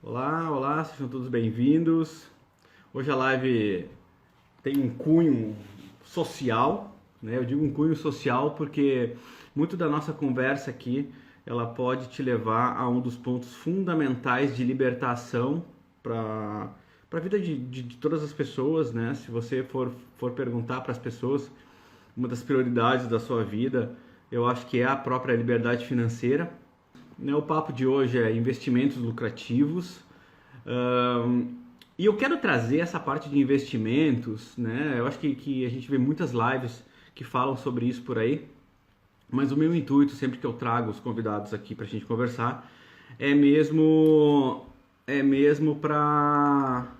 Olá, olá, sejam todos bem-vindos. Hoje a live tem um cunho social, né? Eu digo um cunho social porque muito da nossa conversa aqui, ela pode te levar a um dos pontos fundamentais de libertação para a vida de todas as pessoas, né? Se você for perguntar para as pessoas, uma das prioridades da sua vida, eu acho que é a própria liberdade financeira, né? O papo de hoje é investimentos lucrativos. Ahn, e eu quero trazer essa parte de investimentos, né? Eu acho que a gente vê muitas lives que falam sobre isso por aí, mas o meu intuito, sempre que eu trago os convidados aqui para a gente conversar, é mesmo para...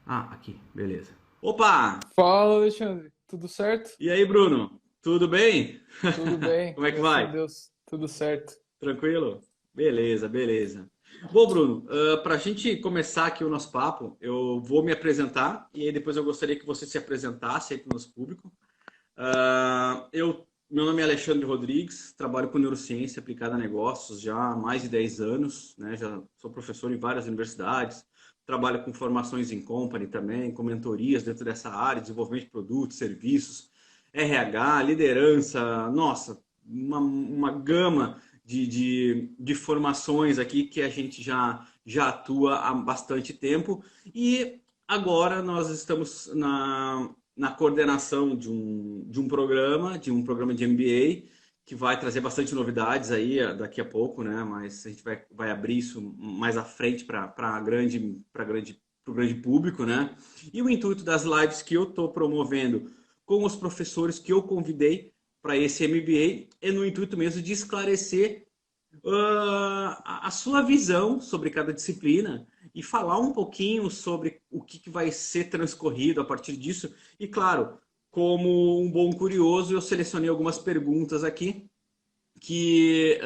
Ah, aqui, beleza. Opa! Fala, Alexandre. Tudo certo? E aí, Bruno? Tudo bem? Tudo bem, Como é que graças a vai? Deus. Tudo certo. Tranquilo? Beleza, beleza. Bom, Bruno, para a gente começar aqui o nosso papo, eu vou me apresentar e aí depois eu gostaria que você se apresentasse aí para o nosso público. Meu nome é Alexandre Rodrigues, trabalho com neurociência aplicada a negócios já há mais de 10 anos, né? Já sou professor em várias universidades, trabalho com formações em company também, com mentorias dentro dessa área, desenvolvimento de produtos, serviços, RH, liderança, nossa, uma gama de formações aqui que a gente já atua há bastante tempo e agora nós estamos na coordenação de um programa de MBA, que vai trazer bastante novidades aí daqui a pouco, né? Mas a gente vai abrir isso mais à frente para o grande público, né? E o intuito das lives que eu estou promovendo com os professores que eu convidei para esse MBA é no intuito mesmo de esclarecer a sua visão sobre cada disciplina e falar um pouquinho sobre o que vai ser transcorrido a partir disso. E claro, como um bom curioso, eu selecionei algumas perguntas aqui que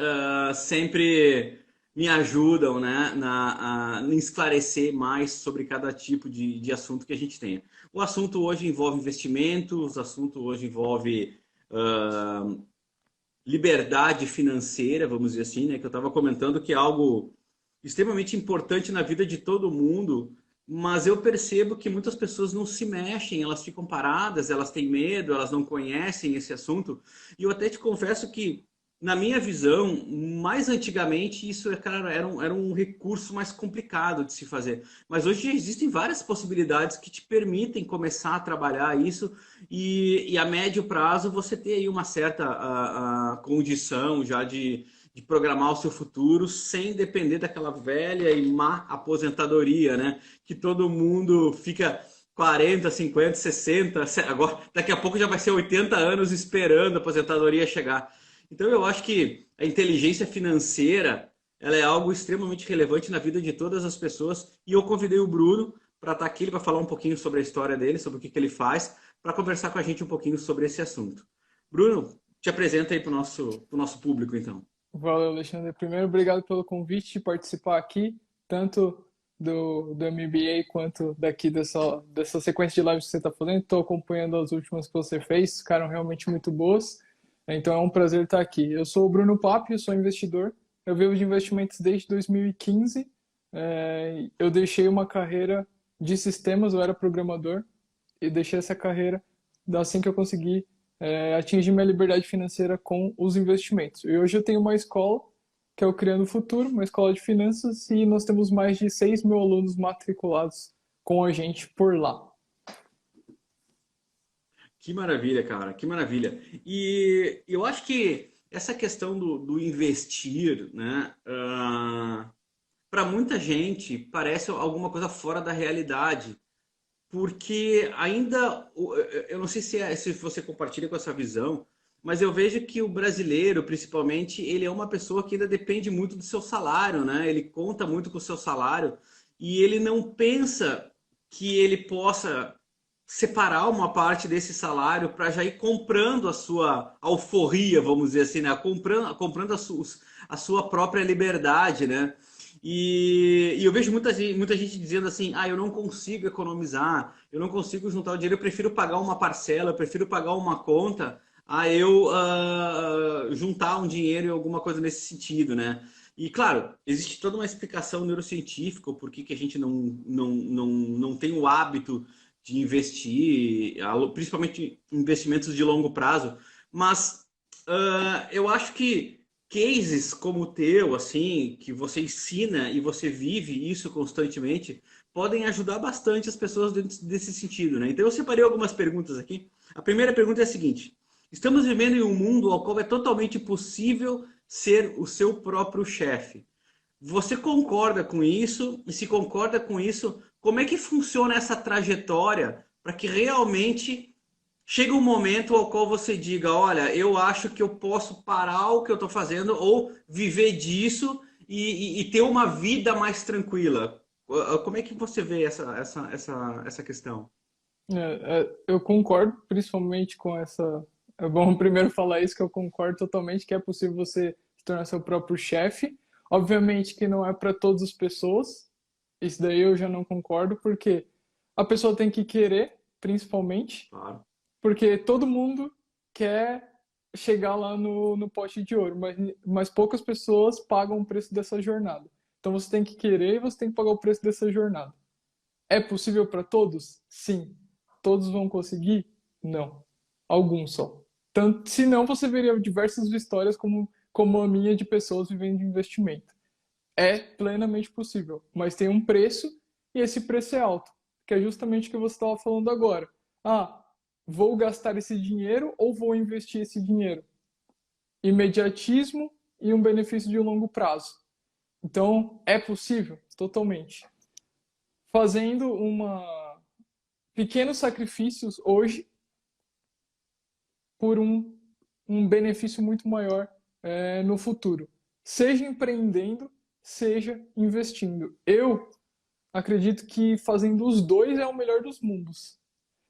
sempre me ajudam, né, em esclarecer mais sobre cada tipo de assunto que a gente tem. O assunto hoje envolve investimentos, o assunto hoje envolve liberdade financeira, vamos dizer assim, né? Que eu estava comentando que é algo extremamente importante na vida de todo mundo, mas eu percebo que muitas pessoas não se mexem, elas ficam paradas, elas têm medo, elas não conhecem esse assunto. E eu até te confesso que, na minha visão, mais antigamente isso cara, era um recurso mais complicado de se fazer. Mas hoje já existem várias possibilidades que te permitem começar a trabalhar isso e a médio prazo você ter aí uma certa condição já de programar o seu futuro sem depender daquela velha e má aposentadoria, né? Que todo mundo fica 40, 50, 60, agora daqui a pouco já vai ser 80 anos esperando a aposentadoria chegar. Então eu acho que a inteligência financeira, ela é algo extremamente relevante na vida de todas as pessoas e eu convidei o Bruno para estar aqui, ele vai falar um pouquinho sobre a história dele, sobre o que ele faz, para conversar com a gente um pouquinho sobre esse assunto. Bruno, te apresenta aí para o nosso público, então. Valeu, Alexandre. Primeiro, obrigado pelo convite de participar aqui, tanto do MBA quanto daqui dessa sequência de lives que você está fazendo. Estou acompanhando as últimas que você fez, ficaram realmente muito boas. Então é um prazer estar aqui. Eu sou o Bruno Papi, eu sou investidor. Eu vivo de investimentos desde 2015. Eu deixei uma carreira de sistemas, eu era programador, e deixei essa carreira assim que eu consegui atingir minha liberdade financeira com os investimentos. E hoje eu tenho uma escola, que é o Criando o Futuro, uma escola de finanças, e nós temos mais de 6 mil alunos matriculados com a gente por lá. Que maravilha, cara, que maravilha. E eu acho que essa questão do investir, né, para muita gente parece alguma coisa fora da realidade, porque ainda, eu não sei se você compartilha com essa visão, mas eu vejo que o brasileiro, principalmente, ele é uma pessoa que ainda depende muito do seu salário, né? Ele conta muito com o seu salário e ele não pensa que ele possa separar uma parte desse salário para já ir comprando a sua alforria, vamos dizer assim, né? Comprando a sua própria liberdade, né? E eu vejo muita gente dizendo assim: ah, eu não consigo economizar, eu não consigo juntar o dinheiro, eu prefiro pagar uma parcela, eu prefiro pagar uma conta, a eu juntar um dinheiro e alguma coisa nesse sentido, né? E, claro, existe toda uma explicação neurocientífica por que que a gente não tem o hábito de investir, principalmente investimentos de longo prazo. Mas eu acho que cases como o teu, assim, que você ensina e você vive isso constantemente, podem ajudar bastante as pessoas dentro desse sentido, né? Então eu separei algumas perguntas aqui. A primeira pergunta é a seguinte: estamos vivendo em um mundo ao qual é totalmente possível ser o seu próprio chefe. Você concorda com isso? E se concorda com isso, como é que funciona essa trajetória para que realmente chegue um momento ao qual você diga, olha, eu acho que eu posso parar o que eu estou fazendo ou viver disso e ter uma vida mais tranquila? Como é que você vê essa questão? Eu concordo principalmente com essa. É bom primeiro falar isso, que eu concordo totalmente que é possível você se tornar seu próprio chefe. Obviamente que não é para todas as pessoas. Isso daí eu já não concordo, porque a pessoa tem que querer, principalmente, Claro, porque todo mundo quer chegar lá no pote de ouro, mas poucas pessoas pagam o preço dessa jornada. Então você tem que querer e você tem que pagar o preço dessa jornada. É possível para todos? Sim. Todos vão conseguir? Não. Alguns só. Tanto, se não, você veria diversas histórias como a minha de pessoas vivendo de investimento. É plenamente possível, mas tem um preço e esse preço é alto, que é justamente o que você estava falando agora. Ah, vou gastar esse dinheiro ou vou investir esse dinheiro? Imediatismo e um benefício de longo prazo. Então, é possível, totalmente. Fazendo pequenos sacrifícios hoje por um benefício muito maior no futuro. Seja empreendendo, seja investindo. Eu acredito que fazendo os dois é o melhor dos mundos.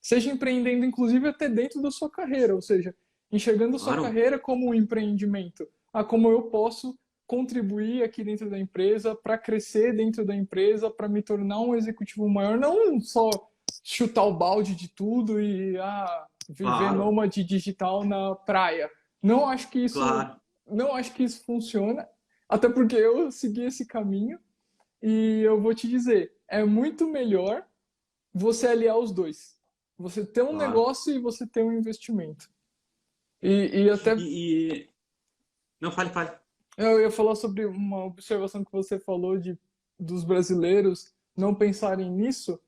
Seja empreendendo, inclusive, até dentro da sua carreira, ou seja, enxergando a sua claro, carreira como um empreendimento. Como eu posso contribuir aqui dentro da empresa, para crescer dentro da empresa, para me tornar um executivo maior, não só chutar o balde de tudo e viver claro, nômade digital na praia. Não acho que isso, claro, não acho que isso funciona, até porque eu segui esse caminho e eu vou te dizer, é muito melhor você aliar os dois. Você ter um claro. negócio e você ter um investimento. E até Não, fale, fale. eu ia falar sobre uma observação que você falou dos brasileiros não pensarem nisso.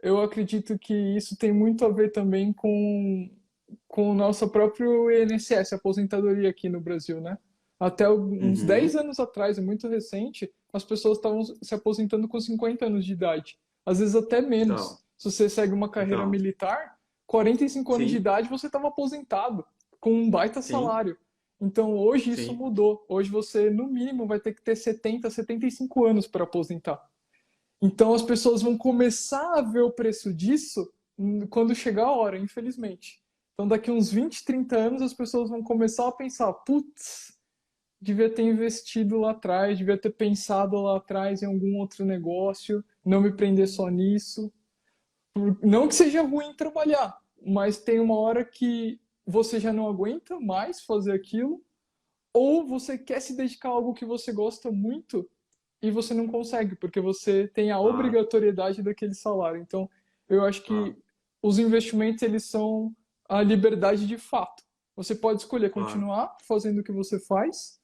Eu acredito que isso tem muito a ver também com o nosso próprio INSS, aposentadoria aqui no Brasil, né? Até uns 10 Uhum. anos atrás, é muito recente, as pessoas estavam se aposentando com 50 anos de idade. Às vezes até menos. Então, Se você segue uma carreira então, militar, 45 anos de sim, idade você estava aposentado, com um baita sim, salário. Então hoje isso sim. mudou. Hoje você, no mínimo, vai ter que ter 70, 75 anos para aposentar. Então as pessoas vão começar a ver o preço disso quando chegar a hora, infelizmente. Então daqui uns 20, 30 anos as pessoas vão começar a pensar, putz, devia ter investido lá atrás, devia ter pensado lá atrás em algum outro negócio, não me prender só nisso. Não que seja ruim trabalhar, mas tem uma hora que você já não aguenta mais fazer aquilo, ou você quer se dedicar a algo que você gosta muito e você não consegue, porque você tem a Claro, obrigatoriedade daquele salário. Então, eu acho claro, que os investimentos, eles são a liberdade de fato. Você pode escolher claro, continuar fazendo o que você faz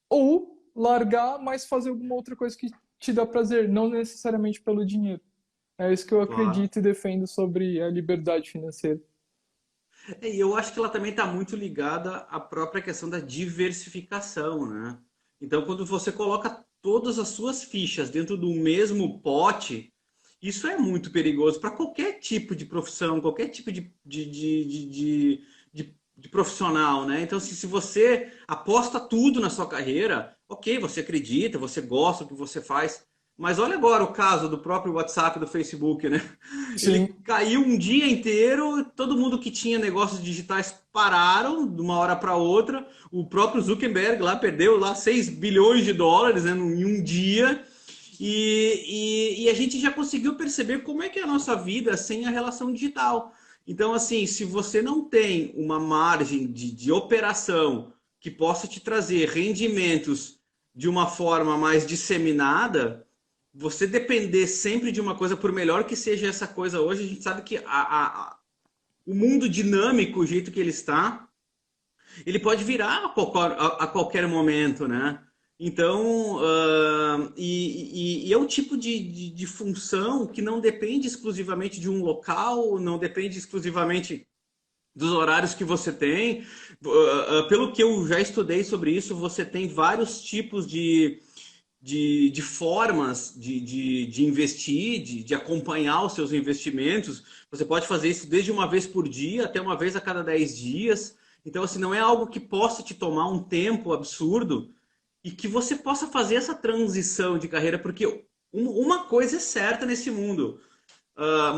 ou largar, mas fazer alguma outra coisa que te dá prazer, não necessariamente pelo dinheiro. É isso que eu claro. acredito e defendo sobre a liberdade financeira. E eu acho que ela também está muito ligada à própria questão da diversificação, né? Então, quando você coloca todas as suas fichas dentro do mesmo pote, isso é muito perigoso para qualquer tipo de profissão, qualquer tipo de profissional, né? Então, se você aposta tudo na sua carreira, ok, você acredita, você gosta do que você faz, mas olha agora o caso do próprio WhatsApp, do Facebook, né? Ele Sim, caiu um dia inteiro, todo mundo que tinha negócios digitais pararam de uma hora para outra. O próprio Zuckerberg lá perdeu lá 6 bilhões de dólares, né, em um dia. E a gente já conseguiu perceber como é que é a nossa vida sem a relação digital. Então, assim, se você não tem uma margem de operação que possa te trazer rendimentos de uma forma mais disseminada, você depender sempre de uma coisa, por melhor que seja essa coisa hoje, a gente sabe que o mundo dinâmico, o jeito que ele está, ele pode virar a qualquer momento, né? Então, é um tipo de função que não depende exclusivamente de um local, não depende exclusivamente dos horários que você tem. Pelo que eu já estudei sobre isso, você tem vários tipos de formas de investir, de acompanhar os seus investimentos. Você pode fazer isso desde uma vez por dia até uma vez a cada 10 dias. Então, assim, não é algo que possa te tomar um tempo absurdo e que você possa fazer essa transição de carreira, porque uma coisa é certa nesse mundo.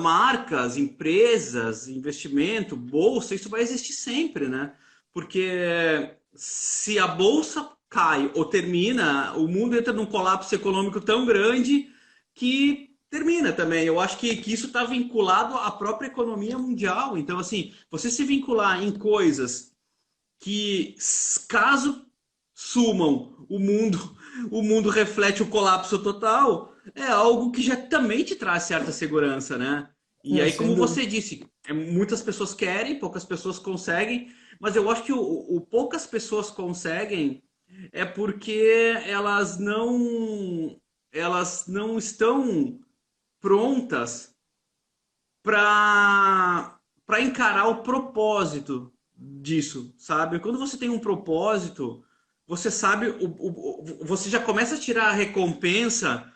Marcas, empresas, investimento, bolsa, isso vai existir sempre, né? Porque se a bolsa cai ou termina, o mundo entra num colapso econômico tão grande que termina também. Eu acho que isso está vinculado à própria economia mundial. Então, assim, você se vincular em coisas que, caso sumam, o mundo reflete o colapso total, é algo que já também te traz certa segurança, né? E É, aí, sem como dúvida. você disse, muitas pessoas querem, poucas pessoas conseguem, mas eu acho que o poucas pessoas conseguem é porque elas não estão prontas para encarar o propósito disso, sabe? Quando você tem um propósito, você sabe, você já começa a tirar a recompensa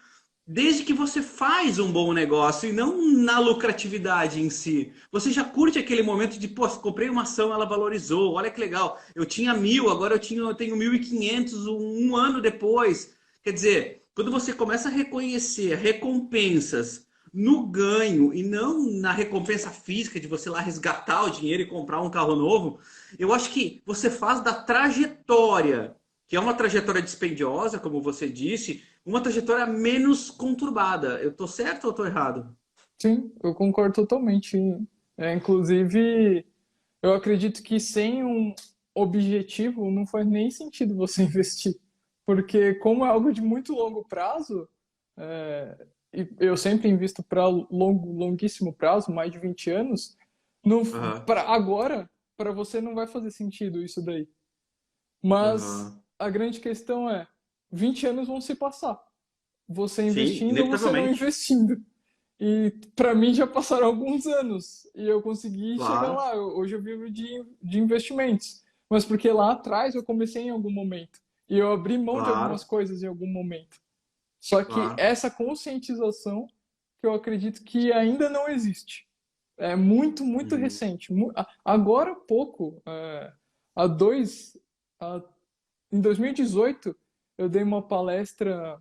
desde que você faz um bom negócio e não na lucratividade em si. Você já curte aquele momento de, pô, comprei uma ação, ela valorizou, olha que legal. Eu tinha 1.000, agora eu tenho 1.500 um ano depois. Quer dizer, quando você começa a reconhecer recompensas no ganho e não na recompensa física de você lá resgatar o dinheiro e comprar um carro novo, eu acho que você faz da trajetória, que é uma trajetória dispendiosa, como você disse, uma trajetória menos conturbada. Eu tô certo ou tô errado? Sim, eu concordo totalmente. Inclusive, eu acredito que sem um objetivo não faz nem sentido você investir. Porque como é algo de muito longo prazo, e eu sempre invisto para longuíssimo prazo, mais de 20 anos, não, Aham, para agora, para você não vai fazer sentido isso daí. Mas aham. a grande questão é, 20 anos vão se passar. Você Sim, investindo ou você não inevitavelmente. investindo. E para mim já passaram alguns anos e eu consegui chegar Claro, lá. Hoje eu vivo de investimentos, mas porque lá atrás eu comecei em algum momento e eu abri mão de algumas claro, coisas em algum momento. Só que claro. essa conscientização que eu acredito que ainda não existe. É muito, muito Uhum. recente. Agora há pouco, há dois, há- em 2018, eu dei uma palestra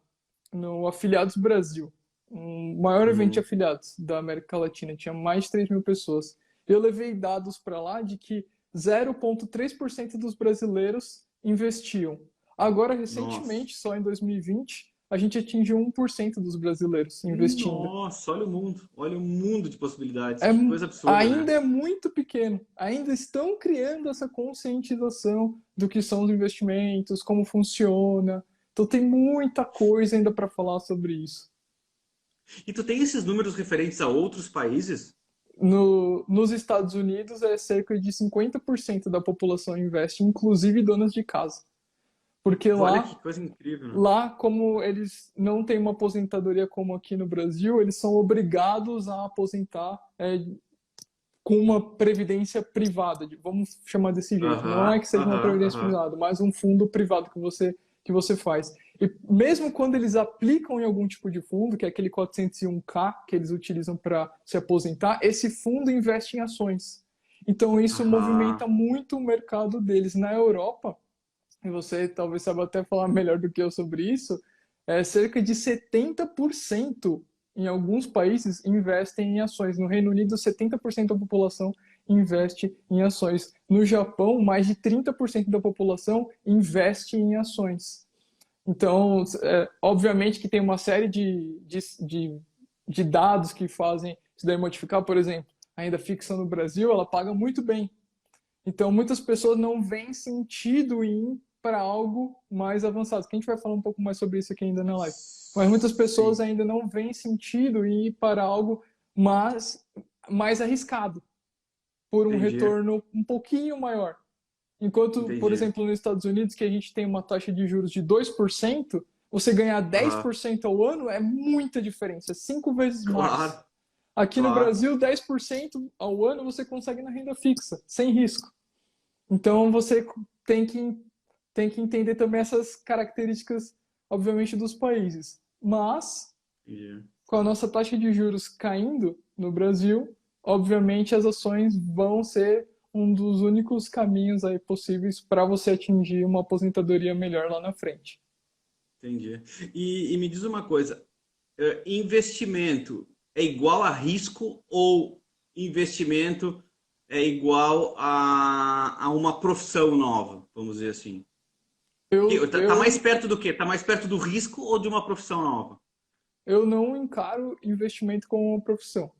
no Afiliados Brasil, um maior evento de Uhum. afiliados da América Latina, tinha mais de 3 mil pessoas. Eu levei dados para lá de que 0,3% dos brasileiros investiam. Agora, Nossa. recentemente, só em 2020, a gente atingiu 1% dos brasileiros investindo. Nossa, olha o mundo de possibilidades. É, Que coisa absurda, ainda né? é muito pequeno, ainda estão criando essa conscientização do que são os investimentos, como funciona. Então tem muita coisa ainda para falar sobre isso. E tu tem esses números referentes a outros países? Nos Estados Unidos, é cerca de 50% da população investe, inclusive donas de casa. Porque Olha que coisa incrível, né? lá, como eles não têm uma aposentadoria como aqui no Brasil, eles são obrigados a aposentar com uma previdência privada, vamos chamar desse jeito. Não é Aham, que seja uma aham, previdência aham. privada, mas um fundo privado que você faz. E mesmo quando eles aplicam em algum tipo de fundo, que é aquele 401k que eles utilizam para se aposentar, esse fundo investe em ações. Então isso movimenta Aham. muito o mercado deles. Na Europa, e você talvez saiba até falar melhor do que eu sobre isso, cerca de 70% em alguns países investem em ações. No Reino Unido, 70% da população investe em ações. No Japão, mais de 30% da população investe em ações. Então, obviamente que tem uma série de dados que fazem isso daí modificar. Por exemplo, a renda fixa no Brasil, ela paga muito bem. Então, muitas pessoas não veem sentido em para algo mais avançado. Que a gente vai falar um pouco mais sobre isso aqui ainda na live. Mas muitas pessoas Sim, ainda não veem sentido em ir para algo mais arriscado, por um entendi, retorno um pouquinho maior. Enquanto, por entendi. exemplo, nos Estados Unidos, que a gente tem uma taxa de juros de 2%, você ganhar dez Aham. por cento ao ano é muita diferença, 5 vezes mais. Claro, Aqui no claro. Brasil, 10% ao ano você consegue na renda fixa, sem risco. Então você tem que, tem que entender também essas características, obviamente, dos países. Mas, Entendi. com a nossa taxa de juros caindo no Brasil, obviamente as ações vão ser um dos únicos caminhos aí possíveis para você atingir uma aposentadoria melhor lá na frente. Entendi. E me diz uma coisa, investimento é igual a risco ou investimento é igual a uma profissão nova, vamos dizer assim? Eu, Tá mais eu, perto do quê? Tá mais perto do risco ou de uma profissão nova? eu não encaro investimento como uma profissão.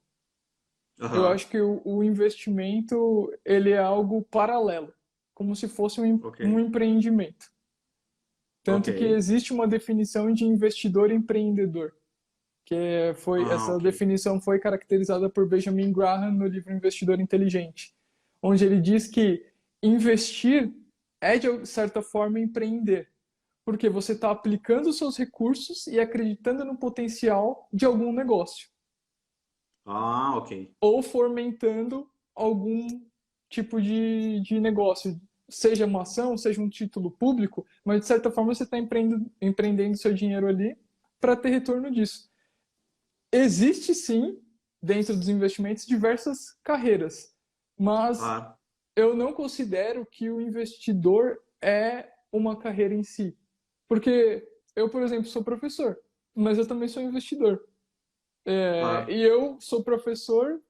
Eu Aham, acho que o investimento ele é algo paralelo, como se fosse ok, um empreendimento. ok. Tanto que existe uma definição de investidor empreendedor, Ah, essa ok. definição foi caracterizada por Benjamin Graham no livro Investidor Inteligente, onde ele diz que investir é, de certa forma, empreender, porque você está aplicando os seus recursos e acreditando no potencial de algum negócio, Ah, ok. ou fomentando algum tipo de negócio, seja uma ação, seja um título público, mas de certa forma você está empreendendo seu dinheiro ali para ter retorno disso. Existe sim, dentro dos investimentos, diversas carreiras, mas Claro. eu não considero que o investidor é uma carreira em si. Porque eu, por exemplo, sou professor, mas eu também sou investidor. Claro. E eu sou professor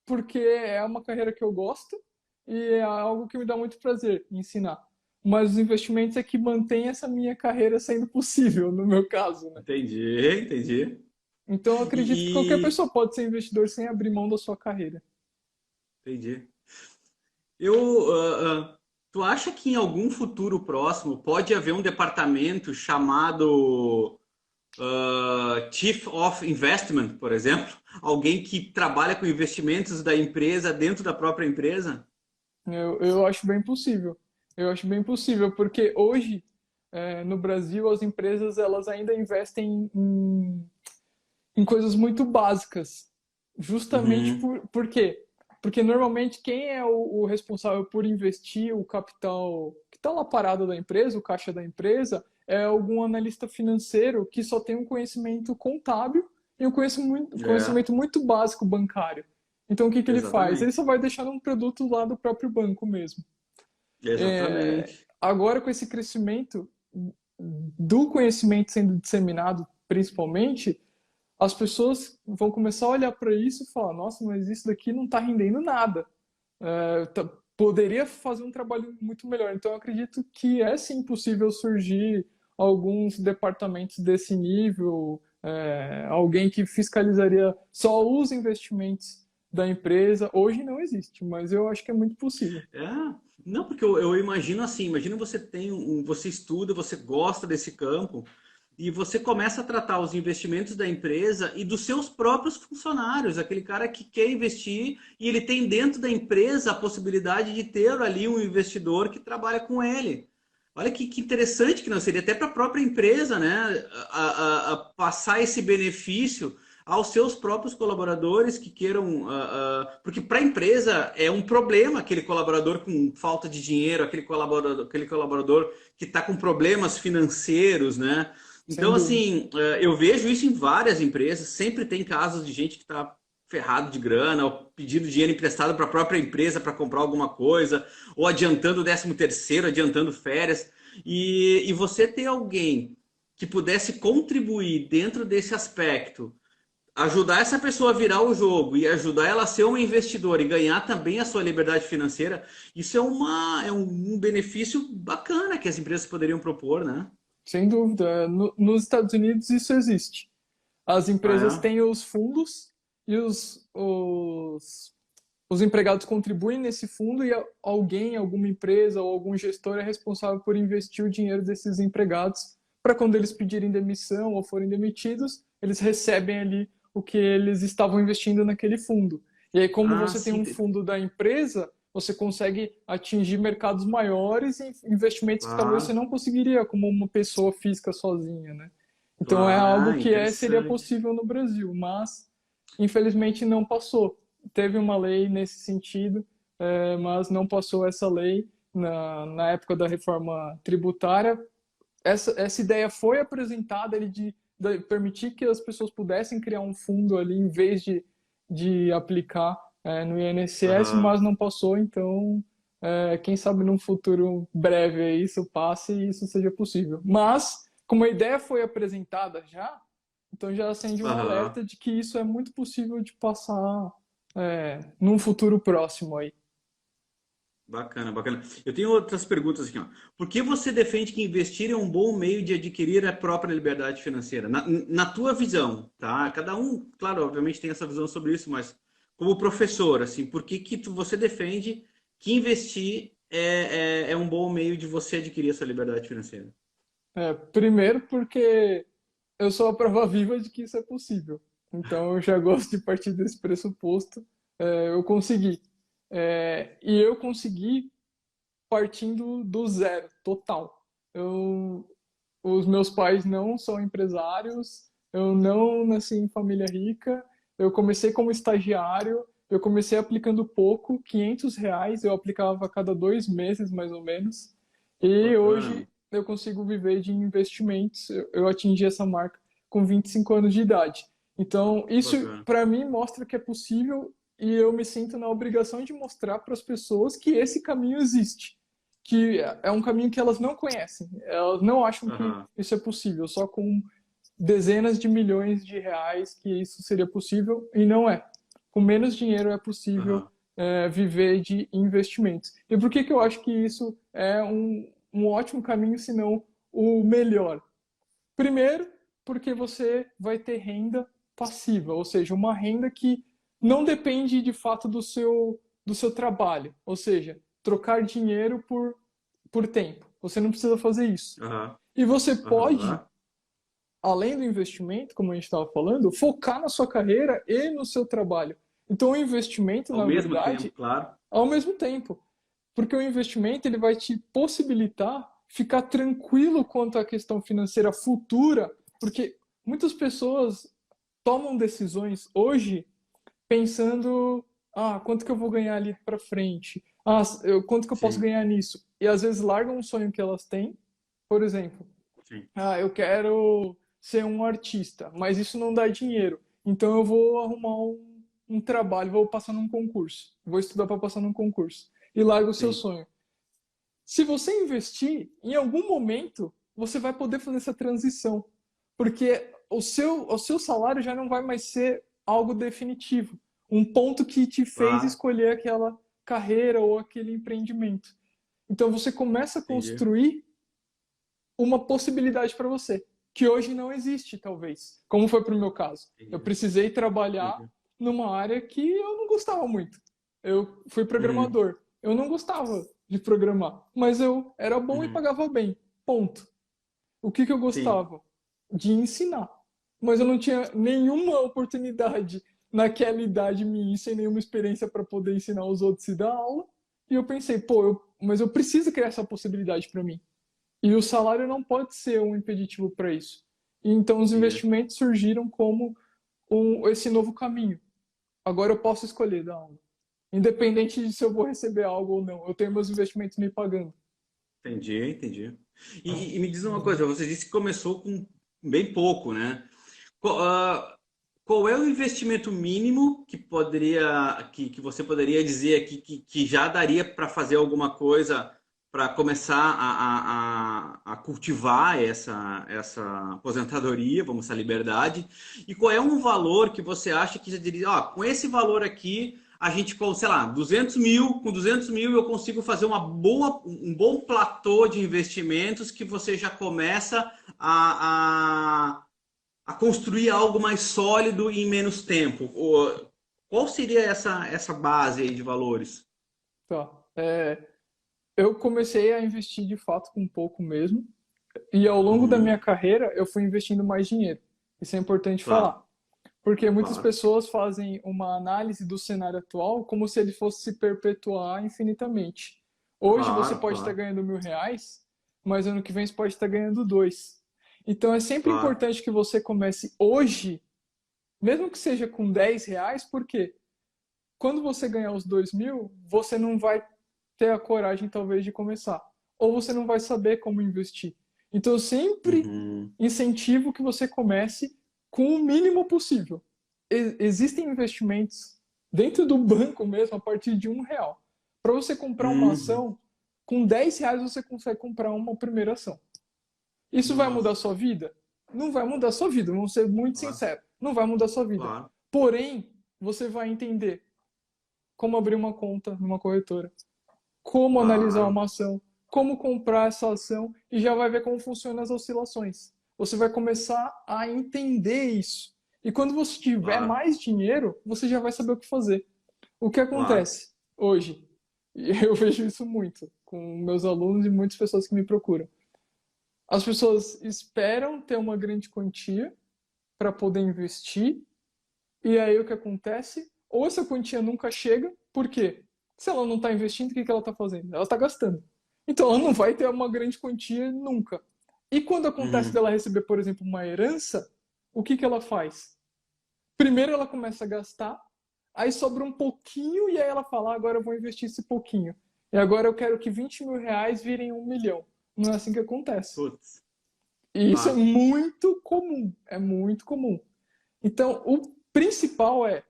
porque é uma carreira que eu gosto e é algo que me dá muito prazer ensinar. Mas os investimentos é que mantém essa minha carreira sendo possível, no meu caso, né? Entendi, entendi. Então eu acredito que qualquer E, pessoa pode ser investidor sem abrir mão da sua carreira. entendi. Tu acha que em algum futuro próximo pode haver um departamento chamado Chief of Investment, por exemplo? Alguém que trabalha com investimentos da empresa dentro da própria empresa? Eu acho bem possível. Eu acho bem possível, porque hoje, no Brasil, as empresas elas ainda investem em coisas muito básicas. Justamente Uhum. por quê? Porque normalmente quem é o responsável por investir o capital que está lá parado da empresa, o caixa da empresa, é algum analista financeiro que só tem um conhecimento contábil e um É, conhecimento muito básico bancário. Então o que que ele faz? Ele exatamente. só vai deixar um produto lá do próprio banco mesmo. Exatamente. Agora com esse crescimento do conhecimento sendo disseminado, principalmente, as pessoas vão começar a olhar para isso e falar: nossa, mas isso daqui não está rendendo nada. Poderia fazer um trabalho muito melhor. Então, eu acredito que é sim possível surgir alguns departamentos desse nível, alguém que fiscalizaria só os investimentos da empresa. Hoje não existe, mas eu acho que é muito possível. É, não, porque eu imagino assim, imagina você tem você estuda, você gosta desse campo e você começa a tratar os investimentos da empresa e dos seus próprios funcionários, aquele cara que quer investir e ele tem dentro da empresa a possibilidade de ter ali um investidor que trabalha com ele. Olha que interessante que não seria até para a própria empresa, né? A passar esse benefício aos seus próprios colaboradores que queiram. Porque para a empresa é um problema aquele colaborador com falta de dinheiro, aquele colaborador que está com problemas financeiros, né? Sem Então, dúvida. assim, eu vejo isso em várias empresas, sempre tem casos de gente que está ferrado de grana, ou pedindo dinheiro emprestado para a própria empresa para comprar alguma coisa, ou adiantando o 13º, adiantando férias. E você ter alguém que pudesse contribuir dentro desse aspecto, ajudar essa pessoa a virar o jogo e ajudar ela a ser uma investidora e ganhar também a sua liberdade financeira, isso é um benefício bacana que as empresas poderiam propor, né? Sem dúvida. Nos Estados Unidos isso existe. As empresas Ah, têm os fundos e os empregados contribuem nesse fundo e alguém, alguma empresa ou algum gestor é responsável por investir o dinheiro desses empregados para quando eles pedirem demissão ou forem demitidos, eles recebem ali o que eles estavam investindo naquele fundo. E aí, como Ah, você tem sim, um fundo da empresa, você consegue atingir mercados maiores e investimentos que talvez você claro, não conseguiria como uma pessoa física sozinha, né? Então é claro, algo ah, que seria interessante. possível no Brasil, mas infelizmente não passou. Teve uma lei nesse sentido, mas não passou essa lei na época da reforma tributária. Essa ideia foi apresentada ali de permitir que as pessoas pudessem criar um fundo ali em vez de aplicar no INSS, Aham. mas não passou, então quem sabe num futuro breve aí isso passe e isso seja possível. Mas, como a ideia foi apresentada já, então já acende um Aham. alerta de que isso é muito possível de passar num futuro próximo aí. Bacana, bacana. Eu tenho outras perguntas aqui, ó. Por que você defende que investir é um bom meio de adquirir a própria liberdade financeira? Na tua visão, tá? Cada um, claro, obviamente tem essa visão sobre isso, mas como professor, assim, por que que você defende que investir é um bom meio de você adquirir essa liberdade financeira? Primeiro porque eu sou a prova viva de que isso é possível. Então eu já gosto de partir desse pressuposto. Eu consegui. E eu consegui partindo do zero, total. Os meus pais não são empresários, eu não nasci em família rica, eu comecei como estagiário, eu comecei aplicando pouco, R$ 500, eu aplicava a cada 2 meses, mais ou menos, e hoje Bacana, eu consigo viver de investimentos, eu atingi essa marca com 25 anos de idade. Então, isso bacana. para mim mostra que é possível e eu me sinto na obrigação de mostrar para as pessoas que esse caminho existe, que é um caminho que elas não conhecem. Elas não acham que Aham, isso é possível, só com dezenas de milhões de reais que isso seria possível, e não é. Com menos dinheiro é possível aham, viver de investimentos. E por que eu acho que isso é um ótimo caminho, se não o melhor? Primeiro, porque você vai ter renda passiva, ou seja, uma renda que não depende de fato do seu trabalho, ou seja, trocar dinheiro por tempo. Você não precisa fazer isso. aham, E você pode, aham. além do investimento, como a gente estava falando, focar na sua carreira e no seu trabalho. Então, o investimento, Ao na mesmo tempo, verdade, claro. ao mesmo tempo, porque o investimento ele vai te possibilitar ficar tranquilo quanto à questão financeira futura, porque muitas pessoas tomam decisões hoje pensando, quanto que eu vou ganhar ali para frente? Quanto que eu posso Sim, ganhar nisso? E às vezes largam um sonho que elas têm, por exemplo, sim, eu quero ser um artista, mas isso não dá dinheiro. Então eu vou arrumar um trabalho, vou passar num concurso, vou estudar para passar num concurso e larga o seu sim. sonho. Se você investir, em algum momento você vai poder fazer essa transição, porque o seu salário já não vai mais ser algo definitivo, um ponto que te fez Claro, escolher aquela carreira ou aquele empreendimento. Então você começa a entendi, construir uma possibilidade para você, que hoje não existe, talvez, como foi para o meu caso. Eu entendi, precisei trabalhar entendi. numa área que eu não gostava muito. Eu fui Uhum, programador. Eu não gostava de programar, mas eu era bom e uhum. pagava bem. Ponto. O que eu Sim, gostava? De ensinar. Mas eu não tinha nenhuma oportunidade naquela idade minha, sem nenhuma experiência para poder ensinar os outros e dar aula. E eu pensei, pô, mas eu preciso criar essa possibilidade para mim. E o salário não pode ser um impeditivo para isso. E então os entendi. investimentos surgiram como esse novo caminho. Agora eu posso escolher dar aula. Independente de se eu vou receber algo ou não. Eu tenho meus investimentos me pagando. Entendi, entendi. E me diz uma coisa, você disse que começou com bem pouco, né? Qual é o investimento mínimo que que você poderia dizer aqui que já daria para fazer alguma coisa para começar a cultivar essa aposentadoria, vamos, essa liberdade? E qual é um valor que você acha que já diria, ó, com esse valor aqui a gente, com, sei lá, 200 mil, com 200 mil eu consigo fazer um bom platô de investimentos que você já começa a construir algo mais sólido em menos tempo. Qual seria essa base aí de valores? Tá. Eu comecei a investir de fato com pouco mesmo, e ao longo da minha Uhum, carreira eu fui investindo mais dinheiro. Isso é importante claro, falar, porque muitas claro, pessoas fazem uma análise do cenário atual como se ele fosse se perpetuar infinitamente. Hoje você claro, pode estar claro, ganhando R$ 1.000, mas ano que vem você pode estar ganhando dois. Então é sempre claro. importante que você comece hoje, mesmo que seja com R$ 10, porque quando você ganhar os 2.000, você não vai ter a coragem, talvez, de começar. Ou você não vai saber como investir. Então, eu sempre Uhum, incentivo que você comece com o mínimo possível. Existem investimentos dentro do banco mesmo, a partir de R$ 1. Para você comprar uma uhum. ação, com R$ 10 você consegue comprar uma primeira ação. Isso vai mudar a Nossa, sua vida? Não vai mudar a sua vida, vamos ser muito claro, sinceros. Não vai mudar a sua vida. claro. Porém, você vai entender como abrir uma conta numa corretora, como analisar Claro, uma ação, como comprar essa ação e já vai ver como funcionam as oscilações. Você vai começar a entender isso. E quando você tiver claro, mais dinheiro, você já vai saber o que fazer. O que claro. acontece hoje? E eu vejo isso muito com meus alunos e muitas pessoas que me procuram. As pessoas esperam ter uma grande quantia para poder investir. E aí o que acontece? Ou essa quantia nunca chega, por quê? Se ela não está investindo, o que ela está fazendo? Ela está gastando. Então ela não vai ter uma grande quantia nunca. E quando acontece Uhum, dela receber, por exemplo, uma herança, o que ela faz? Primeiro ela começa a gastar, aí sobra um pouquinho e aí ela fala, agora eu vou investir esse pouquinho. E agora eu quero que R$ 20.000 virem 1 milhão. Não é assim que acontece. putz, E isso é claro. muito comum. É muito comum. Então, o principal é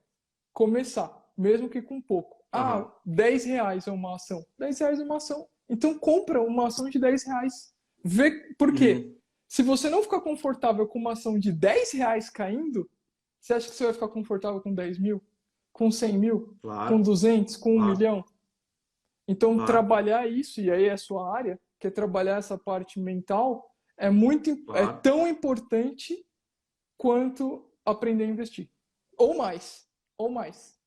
começar, mesmo que com pouco. Ah, Aham. R$ 10 é uma ação. R$ 10 é uma ação. Então compra uma ação de R$ 10. Vê por quê? Uhum, Se você não ficar confortável com uma ação de R$ 10 caindo, você acha que você vai ficar confortável com 10.000? Com 100.000? Com claro, 200? Com 1 claro, milhão? Então claro, trabalhar isso, e aí é a sua área, que é trabalhar essa parte mental, é claro. tão importante quanto aprender a investir. Ou mais. Ou mais.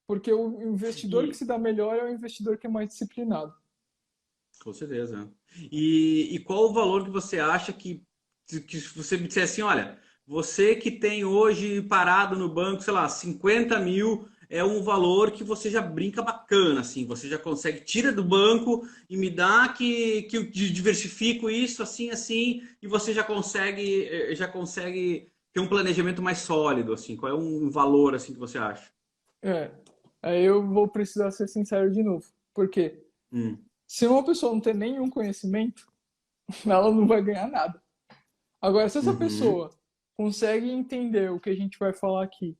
Porque o investidor que E, se dá melhor é o investidor que é mais disciplinado. com certeza. E qual o valor que você acha que você me disser assim, olha, você que tem hoje parado no banco, sei lá, 50 mil é um valor que você já brinca bacana, assim, você já consegue, tira do banco e me dá que eu diversifico isso assim, assim, e você já consegue ter um planejamento mais sólido, assim, qual é um valor assim que você acha? É. Aí eu vou precisar ser sincero de novo. Por quê? Hum. Se uma pessoa não tem nenhum conhecimento, ela não vai ganhar nada. Agora, se essa Uhum. pessoa consegue entender o que a gente vai falar aqui,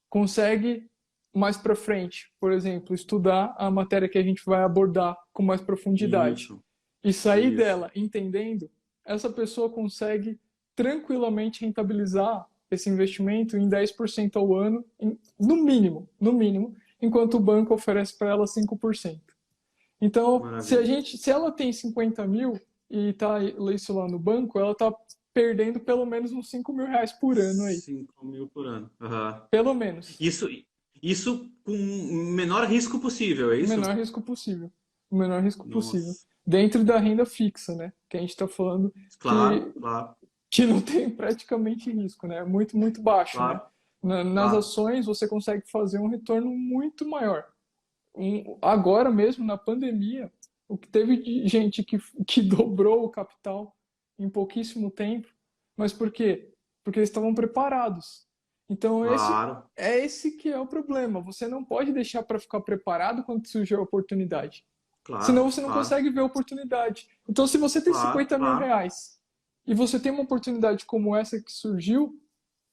consegue mais para frente, por exemplo, estudar a matéria que a gente vai abordar com mais profundidade Isso, e sair isso. dela entendendo, essa pessoa consegue tranquilamente rentabilizar esse investimento em 10% ao ano, no mínimo, enquanto o banco oferece para ela 5%. Então, Maravilha. se ela tem 50.000 e está isso lá no banco, ela está perdendo pelo menos uns R$ 5.000 por ano aí. 5 mil por ano. Aham. Pelo menos. Isso com o menor risco possível, é O menor isso? risco possível. O menor risco possível. Nossa. Dentro da renda fixa, né? Que a gente está falando Claro, que, claro, que não tem praticamente risco, né? É muito, muito baixo, né? claro, Nas claro. ações você consegue fazer um retorno muito maior. Agora mesmo, na pandemia, o que teve de gente que dobrou o capital em pouquíssimo tempo. Mas por quê? Porque eles estavam preparados. Então, Claro, esse que é o problema. Você não pode deixar para ficar preparado quando surgir a oportunidade. Senão claro, você não claro, consegue ver a oportunidade. Então, se você tem claro, 50.000 claro. reais e você tem uma oportunidade como essa que surgiu,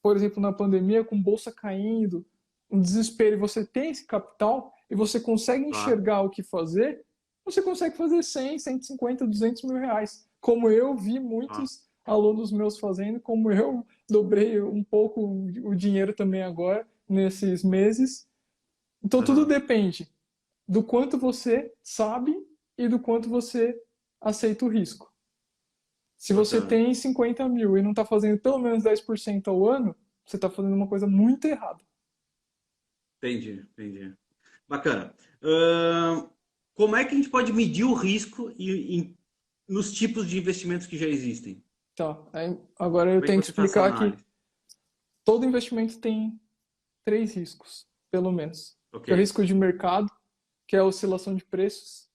por exemplo, na pandemia, com bolsa caindo, um desespero, e você tem esse capital e você consegue Claro. enxergar o que fazer, você consegue fazer 100, 150, R$ 200.000. Como eu vi Claro. muitos alunos meus fazendo, como eu dobrei um pouco o dinheiro também agora, nesses meses. Então, tudo Aham. depende do quanto você sabe e do quanto você aceita o risco. Se você Bacana. tem 50.000 e não está fazendo pelo menos 10% ao ano, você está fazendo uma coisa muito errada. Entendi, entendi. Bacana. Como é que a gente pode medir o risco nos tipos de investimentos que já existem? Tá, agora eu Como é que tenho que você faz essa explicar que análise? todo investimento tem três riscos, pelo menos. Ok. Que é o risco de mercado, que é a oscilação de preços,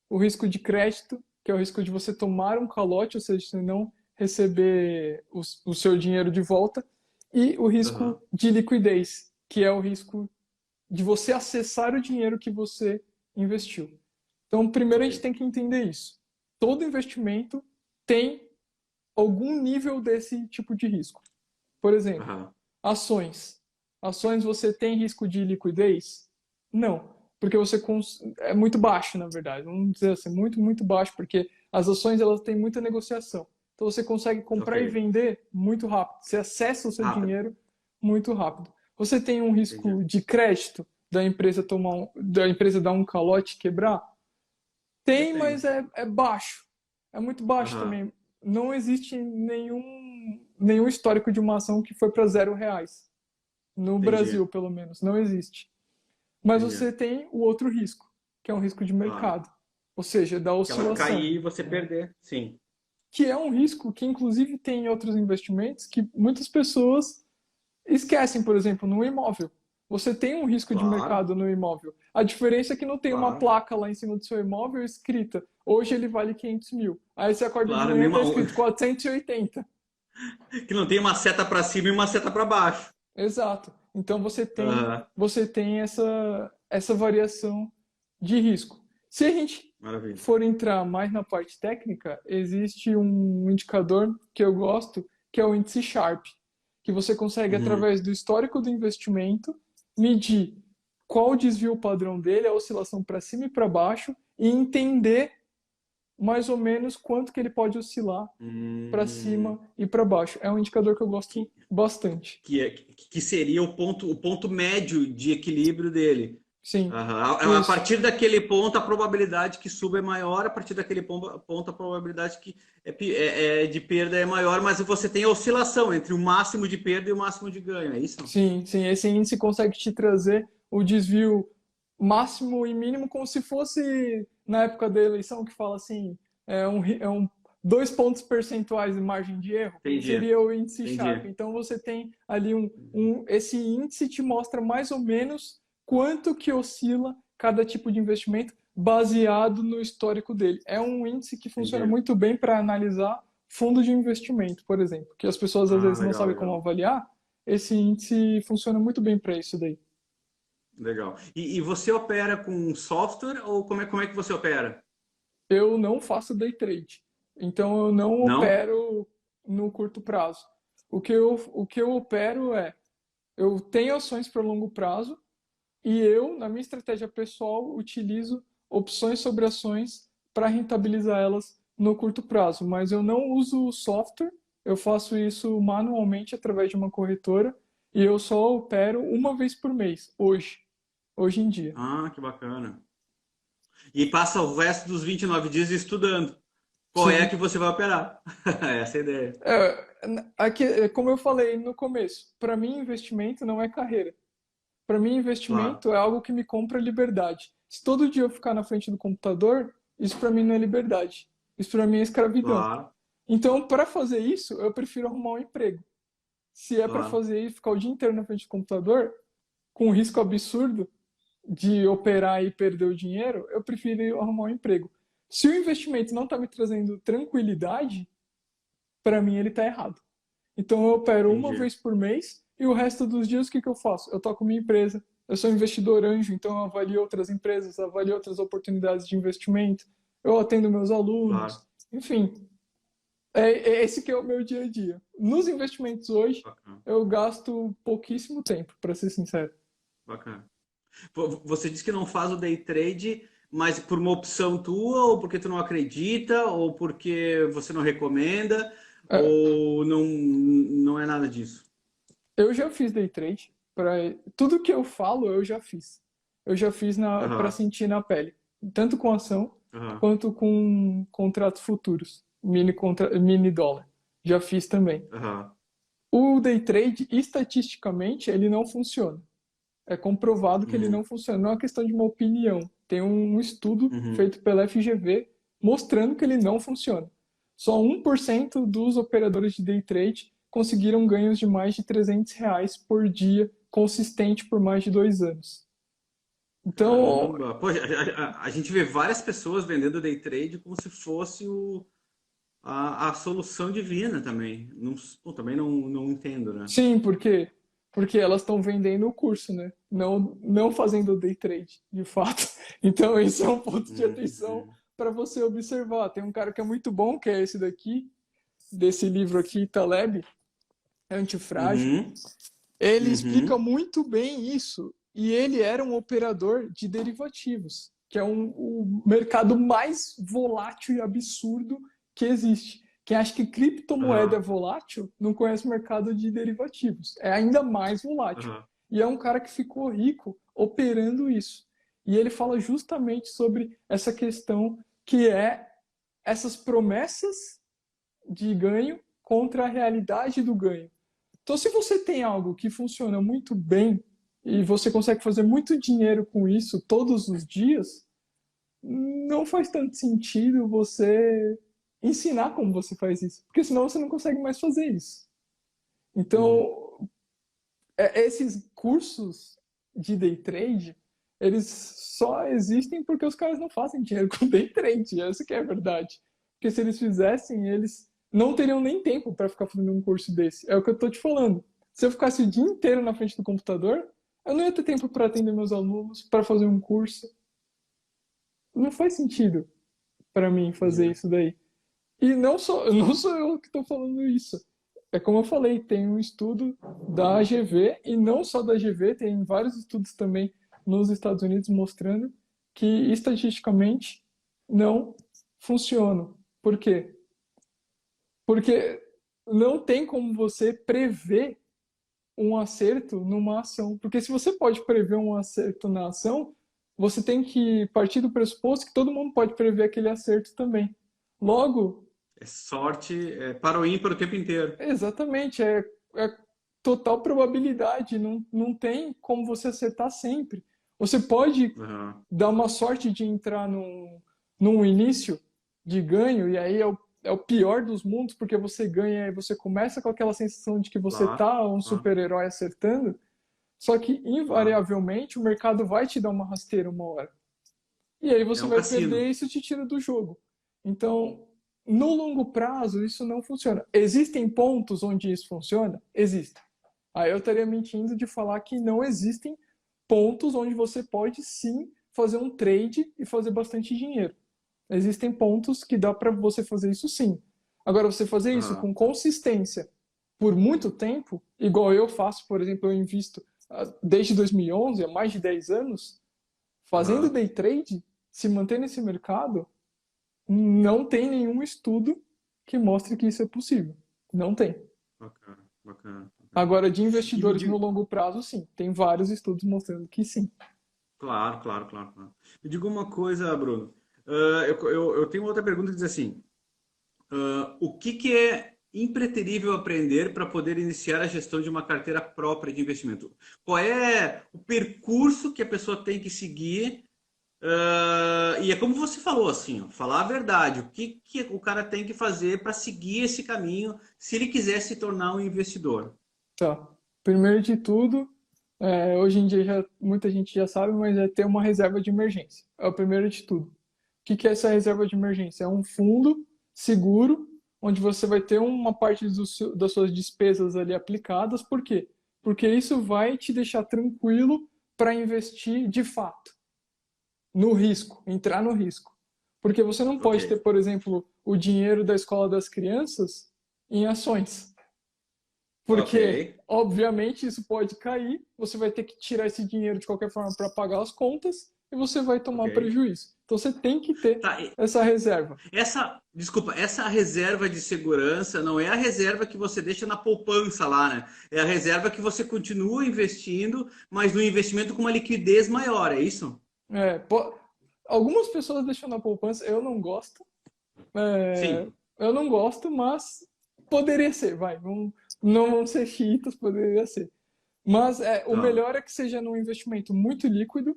o risco de crédito, que é o risco de você tomar um calote, ou seja, você não receber o seu dinheiro de volta, e o Aham. risco de liquidez, que é o risco de você acessar o dinheiro que você investiu. Então, primeiro a Ok. gente tem que entender isso. Todo investimento tem algum nível desse tipo de risco. Por exemplo, Aham. ações. Ações você tem risco de liquidez? Não, porque você é muito baixo, na verdade. Vamos dizer assim, muito, muito baixo, porque as ações elas têm muita negociação. Então você consegue Ok. comprar e vender muito rápido. Você acessa o seu Rápido. dinheiro muito rápido. Você tem um Entendi. risco de crédito da empresa da empresa dar um calote e quebrar? Tem, mas Depende. é baixo. É muito baixo Aham. também. Não existe nenhum histórico de uma ação que foi para R$ 0. No Entendi. Brasil, pelo menos. Não existe. Mas Entendi. você tem o outro risco, que é um risco de Claro. mercado. Ou seja, da Que ela oscilação. cair e você perder. Sim. Que é um risco que, inclusive, tem em outros investimentos que muitas pessoas esquecem, por exemplo, no imóvel. Você tem um risco de Claro. mercado no imóvel. A diferença é que não tem uma Claro. placa lá em cima do seu imóvel escrita: hoje ele vale 500 mil. Aí você acorda de Claro. manhã e está escrito 480. Que não tem uma seta para cima e uma seta para baixo. Exato. Então Aham. você tem essa variação de risco. Se a gente Maravilha. for entrar mais na parte técnica, existe um indicador que eu gosto, que é o índice Sharp, que você consegue, Uhum. através do histórico do investimento, medir qual o desvio padrão dele, a oscilação para cima e para baixo, e entender mais ou menos quanto que ele pode oscilar para cima Hum. e para baixo. É um indicador que eu gosto Que, bastante. que seria o ponto médio de equilíbrio dele. Sim, Aham. A isso. partir daquele ponto, a probabilidade que suba é maior, a partir daquele ponto, a probabilidade que de perda é maior, mas você tem a oscilação entre o máximo de perda e o máximo de ganho, é isso? Sim, sim. Esse índice consegue te trazer o desvio máximo e mínimo como se fosse na época da eleição que fala assim, é um 2 pontos percentuais de margem de erro, Entendi, seria o índice Sharp. entendi. Então você tem ali esse índice te mostra mais ou menos quanto que oscila cada tipo de investimento baseado no histórico dele. É um índice que funciona Entendi. muito bem para analisar fundo de investimento, por exemplo, que as pessoas às Ah, vezes não legal, sabem como legal. avaliar. Esse índice funciona muito bem para isso daí. Legal. E você opera com software ou como é que você opera? Eu não faço day trade, então eu não Não? opero no curto prazo. O que eu opero é, eu tenho ações para longo prazo e eu, na minha estratégia pessoal, utilizo opções sobre ações para rentabilizar elas no curto prazo, mas eu não uso software, eu faço isso manualmente através de uma corretora e eu só opero uma vez por mês, hoje em dia. Ah, que bacana. E passa o resto dos 29 dias estudando. Qual é a Sim. que você vai operar? Essa é a ideia. Aqui, como eu falei no começo, para mim investimento não é carreira. Para mim Claro, investimento é algo que me compra liberdade. Se todo dia eu ficar na frente do computador, isso para mim não é liberdade. Isso para mim é escravidão. claro, Então, para fazer isso, eu prefiro arrumar um emprego. Se é para claro. fazer isso, ficar o dia inteiro na frente do computador, com um risco absurdo de operar e perder o dinheiro, eu prefiro arrumar um emprego. Se o investimento não está me trazendo tranquilidade, para mim ele está errado. Então eu opero uma Entendi. vez por mês e o resto dos dias o que, que eu faço? Eu toco minha empresa. Eu sou investidor anjo, então eu avalio outras empresas, avalio outras oportunidades de investimento, eu atendo meus Claro, alunos, enfim, esse que é o meu dia a dia. Nos investimentos hoje, bacana, eu gasto pouquíssimo tempo, para ser sincero. bacana. Você disse que não faz o day trade, mas por uma opção tua, ou porque tu não acredita, ou porque você não recomenda, É, ou não é nada disso? eu já fiz day trade, tudo que eu falo eu já fiz. Eu já fiz para Aham, sentir na pele, tanto com ação aham, quanto com contratos futuros, mini dólar. Já fiz também. aham. O day trade, estatisticamente, ele não funciona. É comprovado que ele Uhum. não funciona. Não é uma questão de uma opinião. Tem um estudo Uhum. feito pela FGV mostrando que ele não funciona. Só 1% dos operadores de day trade conseguiram ganhos de mais de R$ 300 por dia, consistente por mais de 2 anos. Então, Caramba! Pô, a gente vê várias pessoas vendendo day trade como se fosse a solução divina também. Não, pô, também não entendo, né? sim, porque elas estão vendendo o curso, né? Não fazendo day trade, de fato. Então, esse é um ponto de atenção Uhum. para você observar. Tem um cara que é muito bom, que é esse daqui, desse livro aqui, Taleb, Antifrágil. Uhum. Ele explica Uhum. muito bem isso. E ele era um operador de derivativos, que é o mercado mais volátil e absurdo que existe. Quem acha que criptomoeda é Aham. volátil não conhece o mercado de derivativos. É ainda mais volátil. Aham. E é um cara que ficou rico operando isso. E ele fala justamente sobre essa questão que é essas promessas de ganho contra a realidade do ganho. Então, se você tem algo que funciona muito bem e você consegue fazer muito dinheiro com isso todos os dias, não faz tanto sentido você ensinar como você faz isso, porque senão você não consegue mais fazer isso. Uhum. Então, esses cursos de day trade, eles só existem porque os caras não fazem dinheiro com day trade, essa que é a verdade. Porque se eles fizessem, eles não teriam nem tempo para ficar fazendo um curso desse. É o que eu tô te falando. Se eu ficasse o dia inteiro na frente do computador, eu não ia ter tempo para atender meus alunos, para fazer um curso. Não faz sentido para mim fazer Uhum. isso daí. E não sou eu que estou falando isso. É como eu falei, tem um estudo da AGV, e não só da AGV, tem vários estudos também nos Estados Unidos mostrando que estatisticamente não funciona. Por quê? Porque não tem como você prever um acerto numa ação. Porque se você pode prever um acerto na ação, você tem que partir do pressuposto que todo mundo pode prever aquele acerto também. Logo, É sorte, é para o ímpar o tempo inteiro. exatamente, é total probabilidade, não tem como você acertar sempre. Você pode Aham. dar uma sorte de entrar num início de ganho, e aí é o pior dos mundos, porque você ganha e você começa com aquela sensação de que você Claro, tá um claro, super-herói acertando, só que claro. invariavelmente o mercado vai te dar uma rasteira uma hora. E aí É você um vai perder cassino. e isso te tira do jogo. Então, no longo prazo, isso não funciona. Existem pontos onde isso funciona? Existem. Aí eu estaria mentindo de falar que não existem pontos onde você pode sim fazer um trade e fazer bastante dinheiro. Existem pontos que dá para você fazer isso sim. Agora, você fazer isso Aham. com consistência por muito tempo, igual eu faço, por exemplo, eu invisto desde 2011, há mais de 10 anos, fazendo Aham. day trade, se manter nesse mercado, não tem nenhum estudo que mostre que isso é possível. Não tem. Bacana, bacana, bacana. Agora, de E me investidores no diga, longo prazo, sim. Tem vários estudos mostrando que sim. claro, claro, claro, claro. Me diga uma coisa, Bruno. Eu tenho outra pergunta que diz assim: o que que é impreterível aprender para poder iniciar a gestão de uma carteira própria de investimento? Qual é o percurso que a pessoa tem que seguir? E é como você falou, assim, ó, falar a verdade. O que que o cara tem que fazer para seguir esse caminho se ele quiser se tornar um investidor? Tá. Primeiro de tudo, hoje em dia muita gente já sabe, mas é ter uma reserva de emergência. É o primeiro de tudo. O que que é essa reserva de emergência? É um fundo seguro, onde você vai ter uma parte das suas despesas ali aplicadas. Por quê? Porque isso vai te deixar tranquilo para investir de fato, no risco, entrar no risco. Porque você não Ok, pode ter, por exemplo, o dinheiro da escola das crianças em ações. ok, Porque, obviamente, isso pode cair, você vai ter que tirar esse dinheiro de qualquer forma para pagar as contas e você vai tomar ok. prejuízo. Então você tem que ter Tá, essa reserva. desculpa, essa reserva de segurança não é a reserva que você deixa na poupança lá, né? É a reserva que você continua investindo, mas no investimento com uma liquidez maior, é isso? É, algumas pessoas deixam na poupança, eu não gosto. É, Sim. eu não gosto, mas poderia ser, vai. Não, não vão ser chiitas, poderia ser. Mas o Tá. melhor é que seja num investimento muito líquido,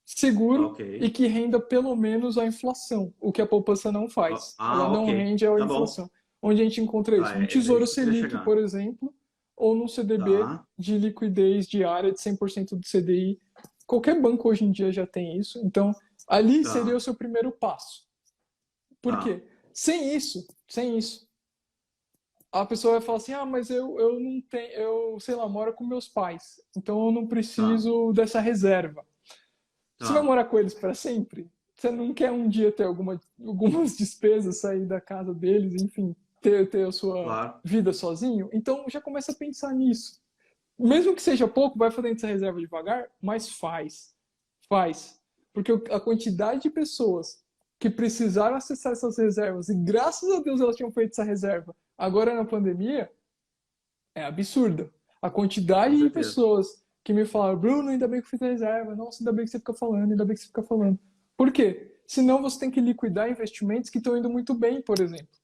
seguro Ok. e que renda pelo menos a inflação, o que a poupança não faz. Ela Ah, não ok. rende a Tá bom. inflação. Onde a gente encontra Tá, isso? No é Tesouro isso que eu queria Selic, chegar. por exemplo, ou no CDB Tá, de liquidez diária de 100% do CDI. Qualquer banco hoje em dia já tem isso. Então, ali seria o tá, seu primeiro passo. Por tá, quê? Sem isso, a pessoa vai falar assim: ah, mas eu não tenho, eu sei lá, moro com meus pais, então eu não tá, preciso dessa reserva. Você vai tá. morar com eles para sempre? Você não quer um dia ter algumas despesas, sair da casa deles, enfim, ter a sua Claro. vida sozinho? Então já começa a pensar nisso. Mesmo que seja pouco, vai fazendo essa reserva devagar, mas faz. Faz. Porque a quantidade de pessoas que precisaram acessar essas reservas, e graças a Deus elas tinham feito essa reserva, agora na pandemia, é absurda. A Com quantidade de certeza. pessoas que me falaram: Bruno, ainda bem que eu fiz a reserva, nossa, ainda bem que você fica falando, ainda bem que você fica falando. Por quê? Senão você tem que liquidar investimentos que estão indo muito bem, por exemplo,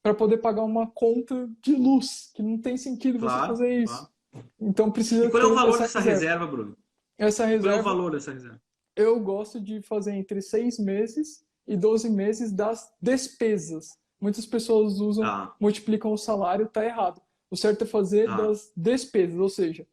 para poder pagar uma conta de luz, que não tem sentido você Claro, fazer isso. claro. Então E precisa qual é o ter valor essa dessa reserva. reserva, Bruno? Essa E qual é o reserva valor dessa reserva? eu gosto de fazer entre 6 meses e 12 meses das despesas. Muitas pessoas usam, Tá, multiplicam o salário, tá errado. O certo é fazer tá, das despesas, ou seja,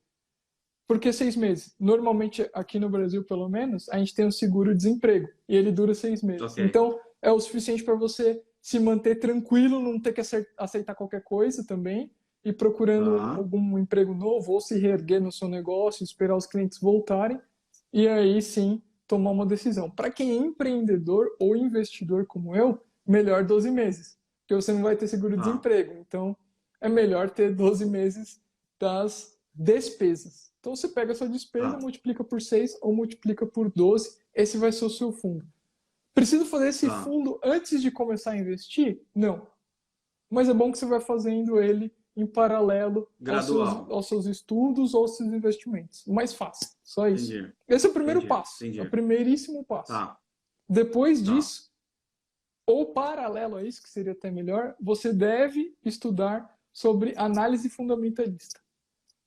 por que 6 meses? Normalmente, aqui no Brasil, pelo menos, a gente tem um seguro-desemprego e ele dura 6 meses. ok. Então, é o suficiente para você se manter tranquilo, não ter que aceitar qualquer coisa também, e procurando Tá, algum emprego novo ou se reerguer no seu negócio, esperar os clientes voltarem e aí sim tomar uma decisão. Para quem é empreendedor ou investidor como eu, melhor 12 meses, porque você não vai ter tá, seguro-desemprego. Então, é melhor ter 12 meses das despesas. Então você pega a sua despesa, tá, multiplica por 6 ou multiplica por 12, esse vai ser o seu fundo. Preciso fazer esse tá. fundo antes de começar a investir? Não. Mas é bom que você vai fazendo ele em paralelo Gradual. aos seus estudos ou aos seus investimentos. Mais fácil, só isso. Entendi, Esse é o primeiro entendi, passo, é o entendi. primeiríssimo passo. Tá, Depois tá. disso, ou paralelo a isso, que seria até melhor, você deve estudar sobre análise fundamentalista.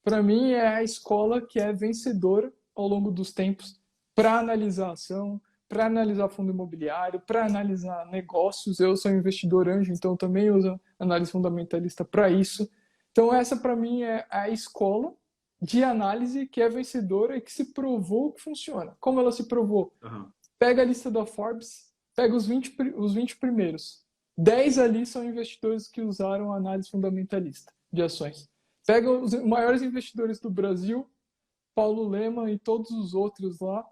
Para mim, é a escola que é vencedora ao longo dos tempos para analisar ação, para analisar fundo imobiliário, para analisar negócios. Eu sou investidor anjo, então também uso análise fundamentalista para isso. Então, essa para mim é a escola de análise que é vencedora e que se provou que funciona. Como ela se provou? Aham. Pega a lista da Forbes, pega os 20 primeiros. 10 ali são investidores que usaram a análise fundamentalista de ações. Pega os maiores investidores do Brasil, Paulo Leman e todos os outros lá,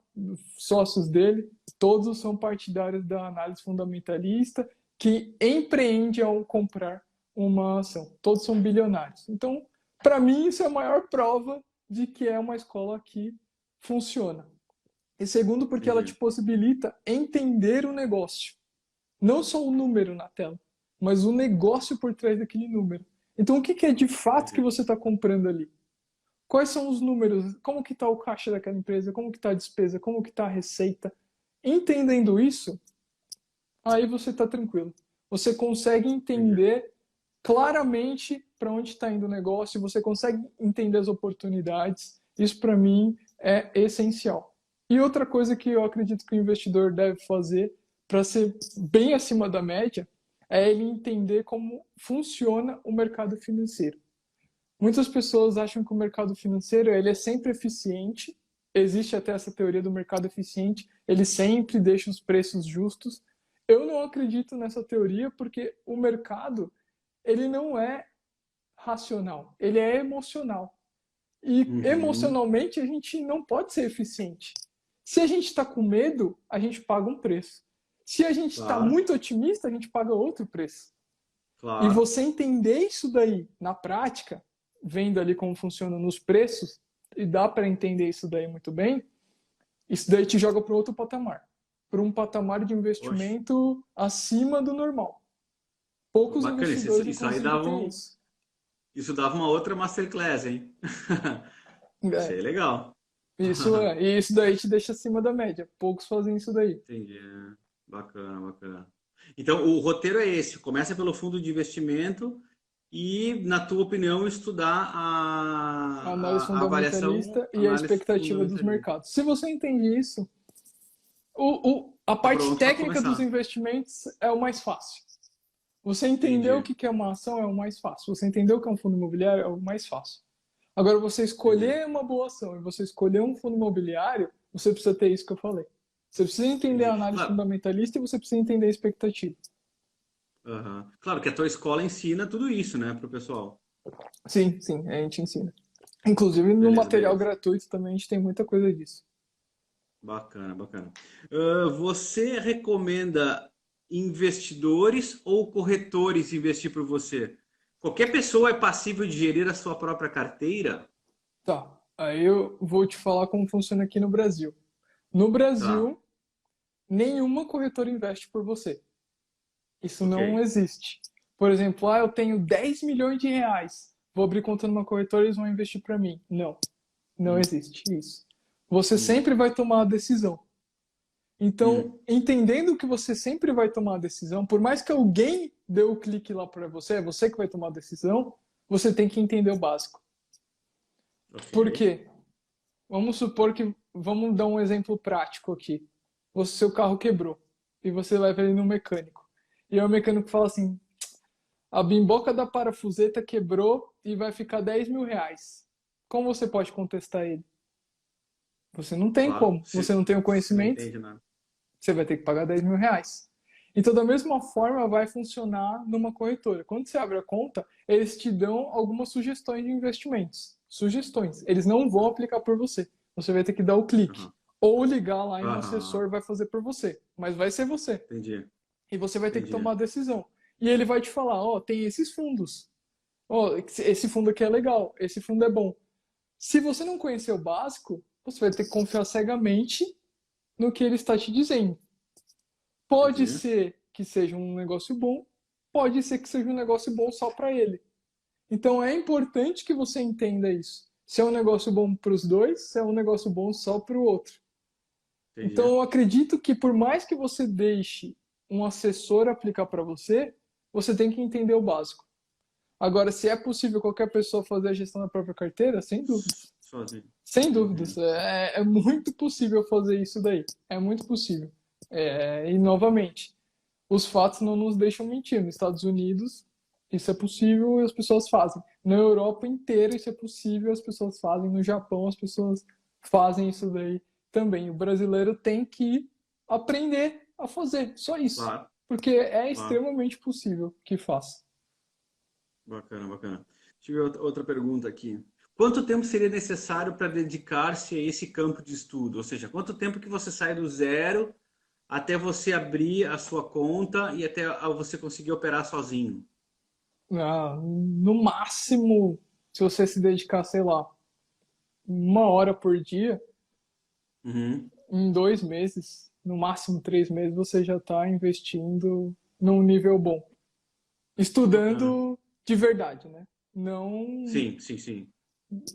sócios dele, todos são partidários da análise fundamentalista que empreende ao comprar uma ação. Todos são bilionários. Então, para mim, isso é a maior prova de que é uma escola que funciona. E segundo, porque ela te Entendi. possibilita entender o negócio. Não só o número na tela, mas o negócio por trás daquele número. Então, o que é de fato que Entendi. você está comprando ali? Quais são os números? Como que está o caixa daquela empresa? Como que está a despesa? Como que está a receita? Entendendo isso, aí você está tranquilo. Você consegue Entendi. entender claramente para onde está indo o negócio, você consegue entender as oportunidades. Isso, para mim, é essencial. E outra coisa que eu acredito que o investidor deve fazer para ser bem acima da média é ele entender como funciona o mercado financeiro. Muitas pessoas acham que o mercado financeiro ele é sempre eficiente. Existe até essa teoria do mercado eficiente. Ele sempre deixa os preços justos. Eu não acredito nessa teoria porque o mercado ele não é racional, ele é emocional. E Uhum. emocionalmente a gente não pode ser eficiente. Se a gente está com medo, a gente paga um preço. Se a gente está Claro, muito otimista, a gente paga outro preço. E claro. você entender isso daí na prática, vendo ali como funciona nos preços, e dá para entender isso daí muito bem, isso daí te joga para outro patamar. Para um patamar de Oxe, investimento acima do normal. Poucos bacana. investidores, Isso aí inclusive, dava têm isso. isso dava uma outra masterclass, hein? Isso aí É, é legal. e isso daí te deixa acima da média. Poucos fazem isso daí. Entendi. Bacana, bacana. Então, o roteiro é esse. Começa pelo fundo de investimento e, na tua opinião, estudar A análise a avaliação, fundamentalista e a análise expectativa dos fundamentalista. mercados. Se você entende isso, a Tá parte pronto para técnica dos começar. investimentos é o mais fácil. Você entender o Entendi, que é uma ação é o mais fácil. Você entender o que é um fundo imobiliário é o mais fácil. Agora, você entendi, escolher uma boa ação e você escolher um fundo imobiliário, você precisa ter isso que eu falei. Você precisa entender a entendi. análise Claro, fundamentalista e você precisa entender a expectativa. aham. Claro que a tua escola ensina tudo isso, né, para o pessoal. Sim, sim, a gente ensina. Inclusive, no Beleza, material beleza. gratuito também a gente tem muita coisa disso. Bacana, bacana. Você recomenda investidores ou corretores investir por você? Qualquer pessoa é passível de gerir a sua própria carteira? Tá, aí eu vou te falar como funciona aqui no Brasil. No Tá, Brasil, nenhuma corretora investe por você. Isso ok. não existe. Por exemplo, eu tenho 10 milhões de reais, vou abrir conta numa corretora e eles vão investir para mim. Não, não Hum, existe isso. Você hum, sempre vai tomar a decisão. hum, Então, entendendo que você sempre vai tomar a decisão, por mais que alguém dê o clique lá para você, é você que vai tomar a decisão, você tem que entender o básico. Por ok. quê? Vamos supor que, vamos dar um exemplo prático aqui. Seu carro quebrou e você leva ele no mecânico. E aí o mecânico fala assim: a bimboca da parafuseta quebrou e vai ficar 10 mil reais. Como você pode contestar ele? Você não tem Claro. como. Você não tem o Se não conhecimento, entende nada. você vai ter que pagar 10 mil reais. Então, da mesma forma, vai funcionar numa corretora. Quando você abre a conta, eles te dão algumas sugestões de investimentos. Sugestões. Eles não vão aplicar por você. Você vai ter que dar o clique. Aham, Ou ligar lá e um aham, assessor vai fazer por você. Mas vai ser você. entendi, E você vai ter que entendi. tomar a decisão. E ele vai te falar: ó, tem esses fundos. Ó, esse fundo aqui é legal. Esse fundo é bom. Se você não conhecer o básico, você vai ter que confiar cegamente no que ele está te dizendo. Pode Entendi. ser que seja um negócio bom, pode ser que seja um negócio bom só para ele. Então é importante que você entenda isso. Se é um negócio bom para os dois, se é um negócio bom só para o outro. Então Entendi. eu acredito que por mais que você deixe um assessor aplicar para você, você tem que entender o básico. Agora, se é possível qualquer pessoa fazer a gestão da própria carteira, sem dúvidas. Sozinho. Sem dúvidas. Uhum. É muito possível fazer isso daí. É muito possível. E novamente, os fatos não nos deixam mentir. Nos Estados Unidos, isso é possível e as pessoas fazem. Na Europa inteira, isso é possível e as pessoas fazem. No Japão, as pessoas fazem isso daí também. O brasileiro tem que aprender a fazer, só isso. Claro, Porque é claro. extremamente possível que faça. Bacana, bacana. Deixa eu ver outra pergunta aqui. Quanto tempo seria necessário para dedicar-se a esse campo de estudo? Ou seja, quanto tempo que você sai do zero até você abrir a sua conta e até você conseguir operar sozinho? No máximo, se você se dedicar, sei lá, 1 hora por dia, Uhum. em 2 meses, no máximo 3 meses, você já está investindo num nível bom. Bacana. Estudando de verdade, né? Não Sim, sim, sim.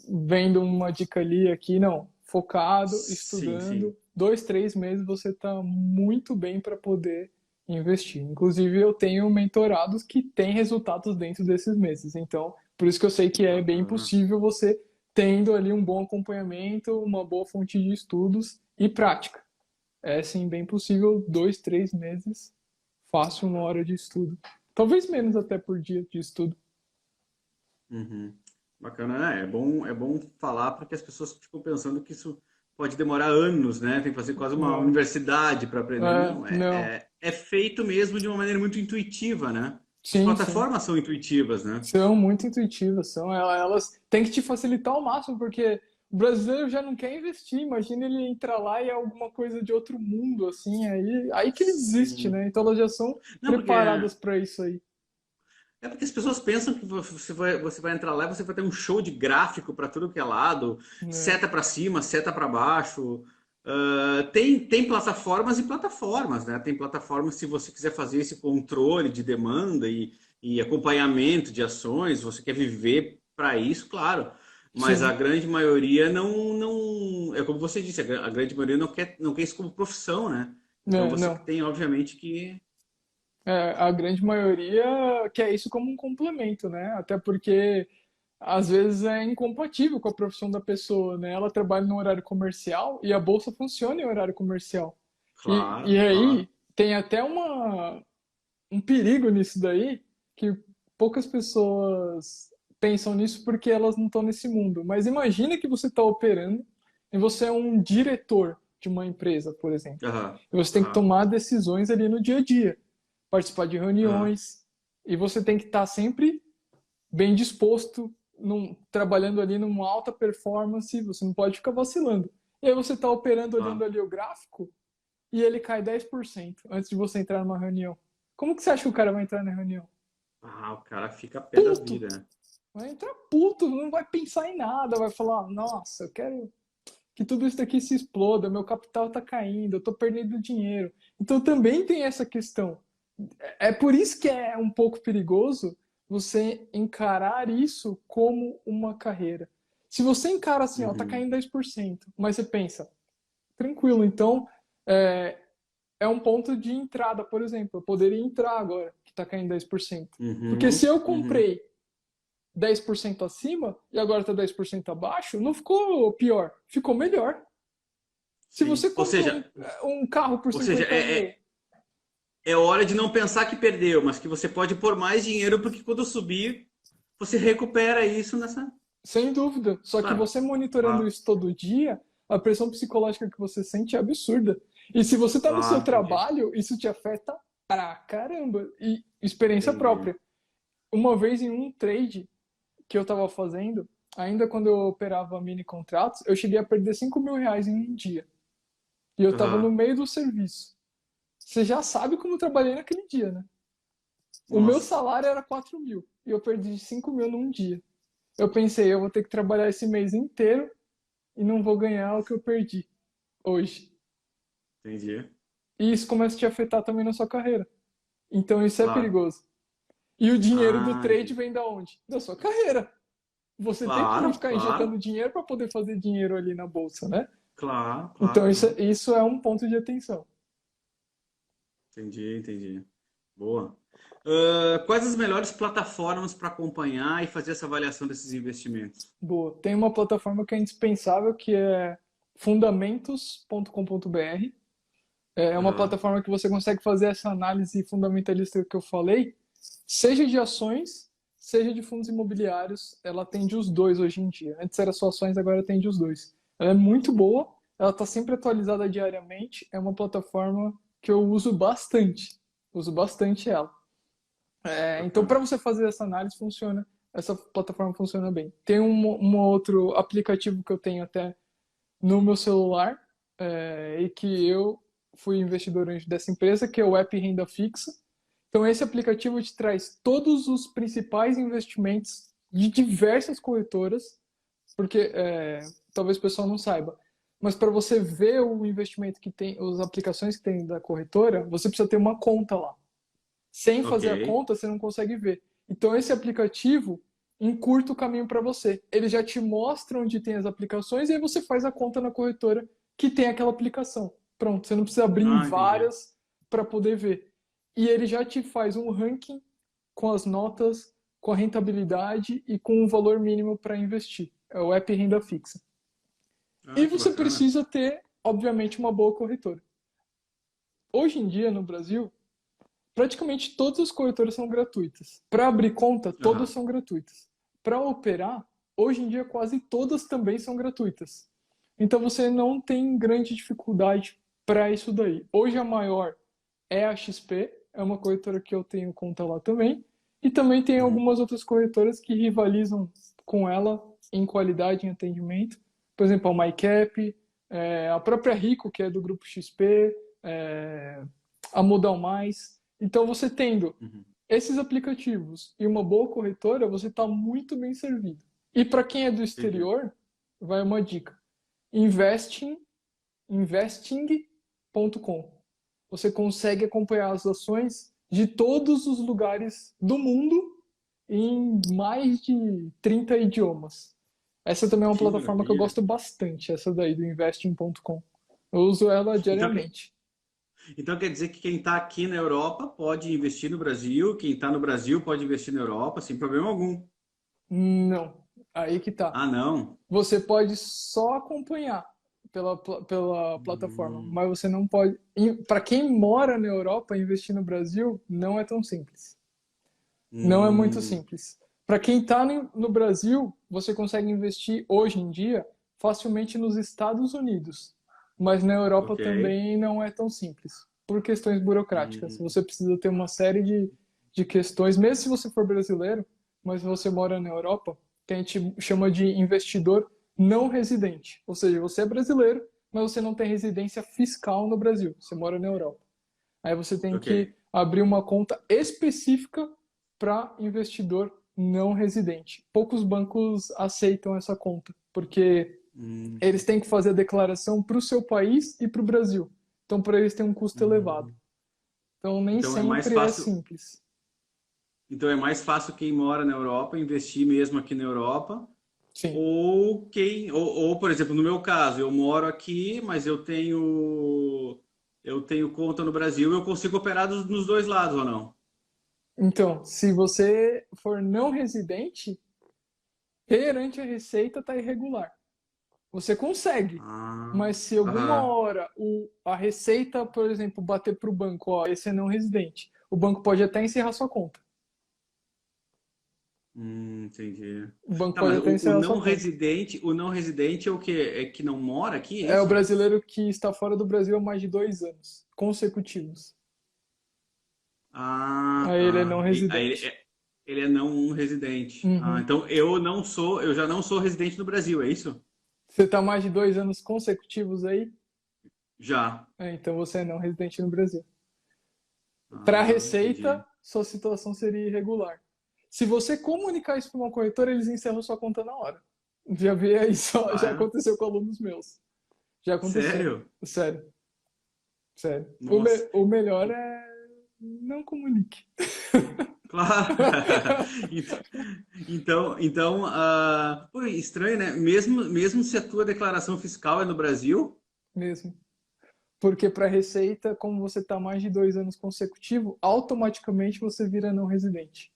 vendo uma dica ali, aqui, não. Focado, Sim, sim. estudando. 2, 3 meses você está muito bem para poder investir. Inclusive, eu tenho mentorados que têm resultados dentro desses meses. Então, por isso que eu sei que é bem Bacana. possível você tendo ali um bom acompanhamento, uma boa fonte de estudos e prática. É sim bem possível 2, 3 meses fácil 1 hora de estudo. Talvez menos até por dia de estudo. Uhum. Bacana, é bom falar porque as pessoas ficam pensando que isso pode demorar anos, né? Tem que fazer quase uma Não, universidade para aprender. Não, não. é feito mesmo de uma maneira muito intuitiva, né? As Sim, sim. plataformas são intuitivas, né? São muito intuitivas, são. Elas têm que te facilitar ao máximo, porque o brasileiro já não quer investir. Imagina ele entrar lá e é alguma coisa de outro mundo, assim, aí que ele desiste, Sim. né? Então elas já são Não, porque preparadas para isso aí. é porque as pessoas pensam que você vai entrar lá e você vai ter um show de gráfico para tudo que é lado, Né? seta para cima, seta para baixo. Tem plataformas e plataformas, né? Tem plataformas se você quiser fazer esse controle de demanda e acompanhamento de ações, você quer viver para isso, claro. Mas a Sim, grande maioria não, é como você disse, a grande maioria não quer isso como profissão, né? Então né? você Não. tem, obviamente, que A grande maioria quer isso como um complemento, né? Até porque às vezes é incompatível com a profissão da pessoa, né? Ela trabalha no horário comercial e a bolsa funciona em horário comercial. E Claro, aí claro. tem até um perigo nisso daí, que poucas pessoas pensam nisso porque elas não estão nesse mundo. Mas imagina que você está operando e você é um diretor de uma empresa, por exemplo. Aham, E você tem que aham, tomar decisões ali no dia a dia, participar de aham. reuniões, e você tem que estar sempre bem disposto, trabalhando ali numa alta performance, você não pode ficar vacilando. E aí você está operando olhando Claro. ali o gráfico e ele cai 10% antes de você entrar numa reunião. Como que você acha que o cara vai entrar na reunião? Ah, o cara fica pé da Puto! vida, né? Vai entrar puto, não vai pensar em nada, vai falar: nossa, eu quero que tudo isso daqui se exploda, meu capital está caindo, eu estou perdendo dinheiro. Então também tem essa questão. É por isso que é um pouco perigoso você encarar isso como uma carreira. Se você encara assim, ó, tá Uhum, caindo 10%, mas você pensa, tranquilo, então é, é um ponto de entrada, por exemplo. Eu poderia entrar agora, que está caindo 10%. Porque se uhum, eu uhum. comprei 10% acima e agora está 10% abaixo, não ficou pior, ficou melhor. Se Sim. você comprou um carro por Ou seja, 50 mil, é hora de não pensar que perdeu, mas que você pode pôr mais dinheiro, porque quando subir, você recupera isso nessa. sem dúvida. Só que Claro, você monitorando claro, isso todo dia, a pressão psicológica que você sente é absurda. E se você está no seu claro, entendi. trabalho, isso te afeta pra caramba. E experiência Entendi. própria. Uma vez em um trade que eu estava fazendo, ainda quando eu operava mini contratos, eu cheguei a perder 5 mil reais em um dia. E eu estava no Aham. meio do serviço. Você já sabe como eu trabalhei naquele dia, né? O meu Nossa, salário era 4 mil e eu perdi 5 mil num dia. Eu pensei, eu vou ter que trabalhar esse mês inteiro e não vou ganhar o que eu perdi hoje. entendi. E isso começa a te afetar também na sua carreira. Então isso é Claro. perigoso. E o dinheiro do Ah, trade entendi. vem da onde? Da sua carreira. Você tem que Claro, ficar injetando claro, dinheiro para poder fazer dinheiro ali na bolsa, né? claro, Então claro, claro. isso é um ponto de atenção. Entendi, entendi. Boa. Quais as melhores plataformas para acompanhar e fazer essa avaliação desses investimentos? Boa. Tem uma plataforma que é indispensável, que é fundamentos.com.br. É uma Aham. plataforma que você consegue fazer essa análise fundamentalista que eu falei, seja de ações, seja de fundos imobiliários. Ela atende os dois hoje em dia. Antes era só ações, agora atende os dois. Ela é muito boa, ela está sempre atualizada diariamente. É uma plataforma que eu uso bastante. Uso bastante ela. Então, para Bacana. você fazer essa análise, funciona. Essa plataforma funciona bem. Tem um outro aplicativo que eu tenho até no meu celular, e que eu fui investidor anjo dessa empresa, que é o app Renda Fixa. Então, esse aplicativo te traz todos os principais investimentos de diversas corretoras, porque talvez o pessoal não saiba, mas para você ver o investimento que tem, as aplicações que tem da corretora, você precisa ter uma conta lá. Sem Ok. fazer a conta, você não consegue ver. Então, esse aplicativo encurta o caminho para você. Ele já te mostra onde tem as aplicações e aí você faz a conta na corretora que tem aquela aplicação. Pronto, você não precisa abrir em Ah, entendi. várias para poder ver. E ele já te faz um ranking com as notas, com a rentabilidade e com o valor mínimo para investir. É o app Renda Fixa. E Ah, que você bacana. precisa ter, obviamente, uma boa corretora. Hoje em dia, no Brasil, praticamente todas as corretoras são gratuitas. Para abrir conta, todas Aham. são gratuitas. Para operar, hoje em dia quase todas também são gratuitas. Então você não tem grande dificuldade para isso daí. Hoje a maior é a XP, é uma corretora que eu tenho conta lá também. E também tem Uhum. algumas outras corretoras que rivalizam com ela em qualidade em atendimento. Por exemplo, a MyCap, a própria Rico, que é do grupo XP, a Modal Mais. Então, você tendo Uhum. esses aplicativos e uma boa corretora, você está muito bem servido. E para quem é do Entendi. exterior, vai uma dica: investing.com. Você consegue acompanhar as ações de todos os lugares do mundo em mais de 30 idiomas. Essa também é uma Que plataforma que eu maravilha. gosto bastante, essa daí do investing.com. Eu uso ela Então, diariamente. Então quer dizer que quem está aqui na Europa pode investir no Brasil, quem está no Brasil pode investir na Europa, sem problema algum. Não, aí que tá. Ah, não. Você pode só acompanhar pela plataforma, Hum, mas você não pode. Para quem mora na Europa, investir no Brasil não é tão simples. Não é muito hum, simples. Para quem está no Brasil, você consegue investir hoje em dia facilmente nos Estados Unidos, mas na Europa ok. também não é tão simples, por questões burocráticas. Hum, Você precisa ter uma série de questões, mesmo se você for brasileiro, mas se você mora na Europa, que a gente chama de investidor não residente. Ou seja, você é brasileiro, mas você não tem residência fiscal no Brasil, você mora na Europa. Aí você tem ok. que abrir uma conta específica para investidor não residente. Poucos bancos aceitam essa conta, porque Hum, eles têm que fazer a declaração para o seu país e para o Brasil. Então, para eles tem um custo elevado. hum. Então, nem Então é mais sempre é fácil. simples. Então é mais fácil quem mora na Europa investir mesmo aqui na Europa, Sim. ou por exemplo, no meu caso, eu moro aqui, mas eu tenho conta no Brasil, eu consigo operar nos dois lados ou não? Então, se você for não residente, perante a Receita está irregular. Você consegue, Ah, mas se alguma aham. hora a Receita, por exemplo, bater para o banco, ó, esse é não residente, o banco pode até encerrar sua conta. Entendi. O banco Tá, pode mas até encerrar sua conta. o não residente é o quê? É que não mora aqui, é É o isso? brasileiro que está fora do Brasil há mais de 2 anos consecutivos. Ah, Aí ele é não tá. residente. Ele é não um residente. Ah, Uhum. então eu já não sou residente no Brasil, é isso? Você está mais de 2 anos consecutivos aí? Já. Então você é não residente no Brasil. Para a Ah, Receita, entendi. sua situação seria irregular. Se você comunicar isso para uma corretora, eles encerram sua conta na hora. Já vi aí, só, Ah, já é? aconteceu com alunos meus. Já aconteceu. Sério? Sério, sério. Nossa. O melhor é não comunique. Claro. Pô, estranho, né? Mesmo se a tua declaração fiscal é no Brasil, Mesmo. Porque para a Receita, como você está mais de 2 anos consecutivo, automaticamente você vira não residente.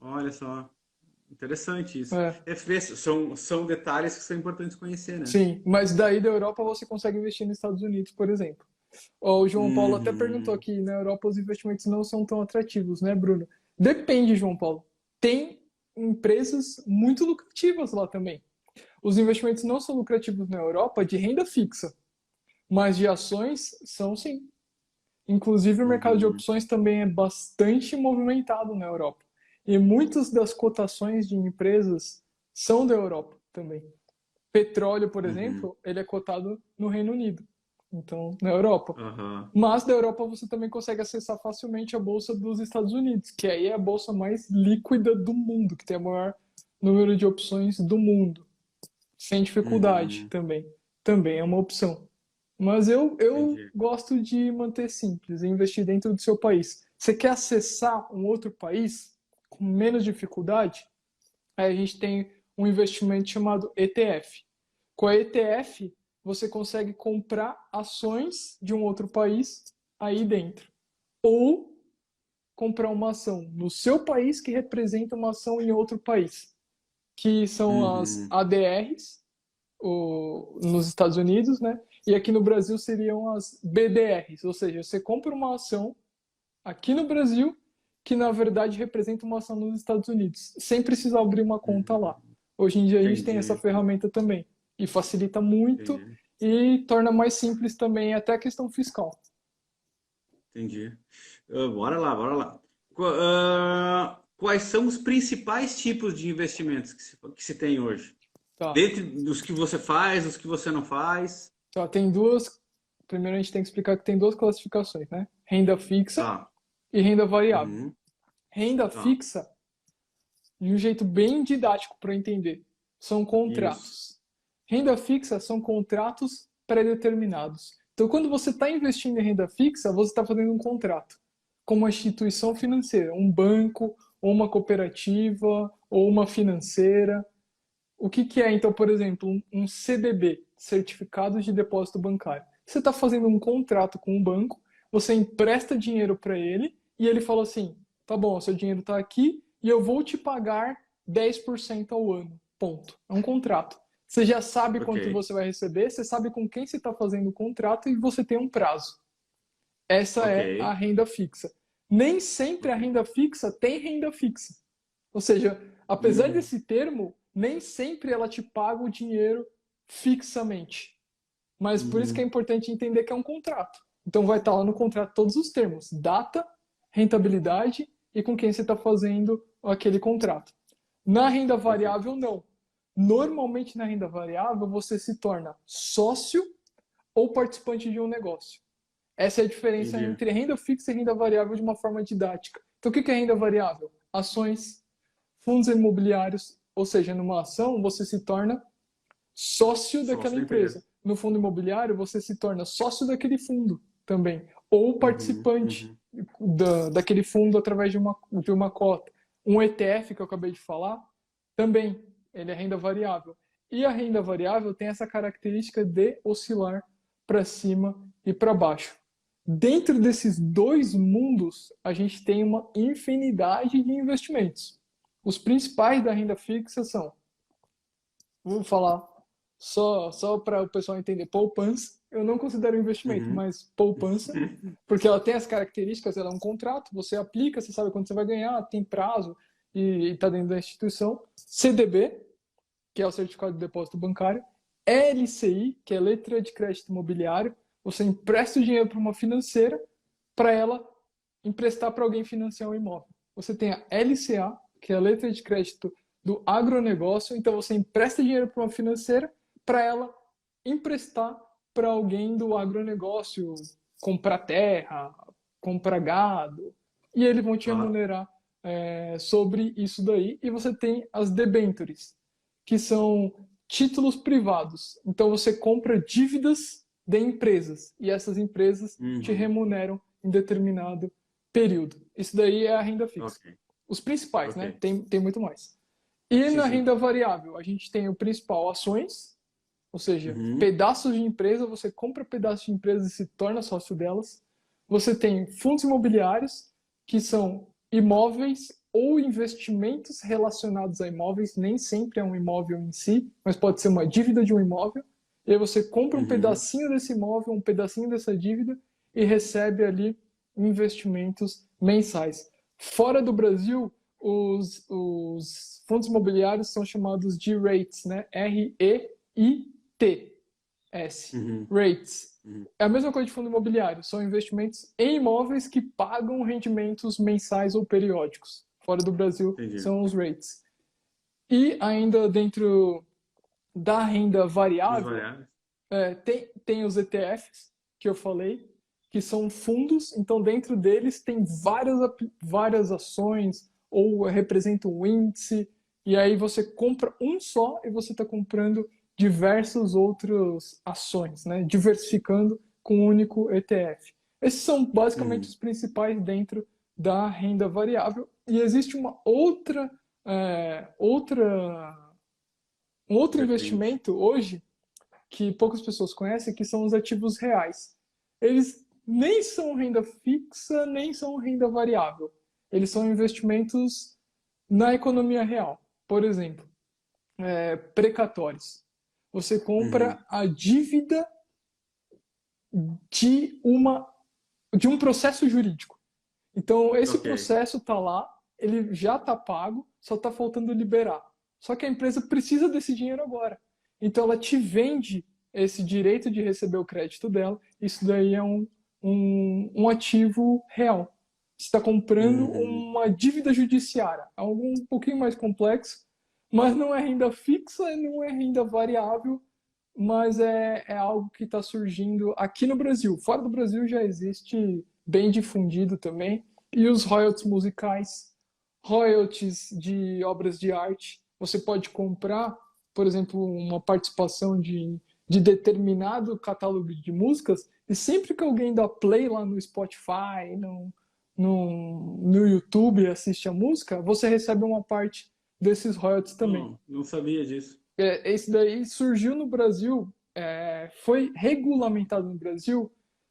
olha só, interessante isso. É, São detalhes que são importantes conhecer, né? sim, mas daí da Europa você consegue investir nos Estados Unidos, por exemplo. Ó, o João Paulo até perguntou Uhum, aqui, na Europa os investimentos não são tão atrativos, né, Bruno? Depende, João Paulo. Tem empresas muito lucrativas lá também. Os investimentos não são lucrativos na Europa de renda fixa, mas de ações são sim. Inclusive, o mercado de uhum, opções também é bastante movimentado na Europa. E muitas das cotações de empresas são da Europa também. Petróleo, por uhum, exemplo, ele é cotado no Reino Unido, então na Europa. aham, Mas da Europa você também consegue acessar facilmente a bolsa dos Estados Unidos, que aí é a bolsa mais líquida do mundo, que tem o maior número de opções do mundo, sem dificuldade uhum, também. Também é uma opção. Mas eu entendi. gosto de manter simples e investir dentro do seu país. Você quer acessar um outro país com menos dificuldade? Aí a gente tem um investimento chamado ETF. Com a ETF, você consegue comprar ações de um outro país aí dentro. Ou comprar uma ação no seu país que representa uma ação em outro país, que são as Uhum, ADRs, nos Estados Unidos, né? E aqui no Brasil seriam as BDRs, ou seja, você compra uma ação aqui no Brasil que na verdade representa uma ação nos Estados Unidos, sem precisar abrir uma conta lá. uhum, Hoje em dia a gente tem essa entendi, ferramenta também e facilita muito entendi, e torna mais simples também até a questão fiscal. entendi. Bora lá, bora lá. Quais são os principais tipos de investimentos que se tem hoje? Tá. Dentre dos que você faz, dos que você não faz. Tá, tem duas. Primeiro a gente tem que explicar que tem duas classificações, né? Renda fixa Tá. e renda variável. Uhum, Renda tá. fixa, de um jeito bem didático para entender, são Isso. contratos. Renda fixa são contratos pré-determinados. Então, quando você está investindo em renda fixa, você está fazendo um contrato com uma instituição financeira, um banco, ou uma cooperativa, ou uma financeira. O que é, então, por exemplo, um CDB, Certificado de Depósito Bancário? Você está fazendo um contrato com um banco, você empresta dinheiro para ele e ele fala assim: tá bom, seu dinheiro está aqui e eu vou te pagar 10% ao ano. Ponto. É um contrato. Você já sabe Ok. quanto você vai receber, você sabe com quem você está fazendo o contrato e você tem um prazo. Essa Ok. é a renda fixa. Nem sempre a Ok. renda fixa tem renda fixa. Ou seja, apesar Hum, desse termo, nem sempre ela te paga o dinheiro fixamente. Mas por isso que é uhum. importante entender que é um contrato. Então vai estar lá no contrato todos os termos: data, rentabilidade e com quem você está fazendo aquele contrato. Na renda Perfeito. variável, não. Normalmente na renda variável você se torna sócio ou participante de um negócio. Essa é a diferença Entendi. entre renda fixa e renda variável de uma forma didática. Então, o que é renda variável? Ações, fundos imobiliários, ou seja, numa ação você se torna sócio daquela Sócio da empresa. empresa. No fundo imobiliário você se torna sócio daquele fundo também, ou Uhum, participante uhum, daquele fundo através de uma cota. Um ETF que eu acabei de falar, também, ele é renda variável. E a renda variável tem essa característica de oscilar para cima e para baixo. Dentro desses dois mundos, a gente tem uma infinidade de investimentos. Os principais da renda fixa são, vou falar só para o pessoal entender, poupança. Eu não considero investimento, uhum. mas poupança, porque ela tem as características, ela é um contrato, você aplica, você sabe quando você vai ganhar, tem prazo e está dentro da instituição. CDB, que é o certificado de depósito bancário. LCI, que é letra de crédito imobiliário. Você empresta o dinheiro para uma financeira para ela emprestar para alguém financiar um imóvel. Você tem a LCA, que é a letra de crédito do agronegócio. Então você empresta dinheiro para uma financeira para ela emprestar para alguém do agronegócio, comprar terra, comprar gado, e eles vão te Claro. remunerar sobre isso daí. E você tem as debentures, que são títulos privados. Então você compra dívidas de empresas e essas empresas te Uhum. remuneram em determinado período. Isso daí é a renda fixa. Ok. Os principais, Ok. né? Tem muito mais. E Sim, na sim. renda variável, a gente tem o principal ações, ou seja, Uhum. pedaços de empresa, você compra pedaços de empresas e se torna sócio delas. Você tem fundos imobiliários, que são imóveis ou investimentos relacionados a imóveis, nem sempre é um imóvel em si, mas pode ser uma dívida de um imóvel. E aí você compra um Uhum. pedacinho desse imóvel, um pedacinho dessa dívida e recebe ali investimentos mensais. Fora do Brasil, os fundos imobiliários são chamados de REITs, né? REITs, Uhum. REITs. Uhum. É a mesma coisa de fundo imobiliário, são investimentos em imóveis que pagam rendimentos mensais ou periódicos. Fora do Brasil, Entendi. são os REITs. E ainda dentro da renda Dos variável, variáveis. tem os ETFs, que eu falei, que são fundos, então dentro deles tem várias ações, ou representa um índice, e aí você compra um só e você está comprando diversas outras ações, né? Diversificando com um único ETF. Esses são basicamente Uhum. os principais dentro da renda variável. E existe um outro Vertente. investimento hoje que poucas pessoas conhecem, que são os ativos reais. Eles nem são renda fixa, nem são renda variável. Eles são investimentos na economia real. Por exemplo, precatórios. Você Uhum. compra a dívida de, uma, de um processo jurídico. Então, esse Ok. processo está lá, ele já está pago, só está faltando liberar. Só que a empresa precisa desse dinheiro agora. Então, ela te vende esse direito de receber o crédito dela. Isso daí é um ativo real. Você está comprando Uhum. uma dívida judiciária, algo um pouquinho mais complexo, mas não é renda fixa, não é renda variável, mas é algo que está surgindo aqui no Brasil. Fora do Brasil já existe bem difundido também. E os royalties musicais, royalties de obras de arte. Você pode comprar, por exemplo, uma participação de determinado catálogo de músicas, e sempre que alguém dá play lá no Spotify, no YouTube e assiste a música, você recebe uma parte desses royalties também. Não sabia disso. Esse daí surgiu no Brasil foi regulamentado no Brasil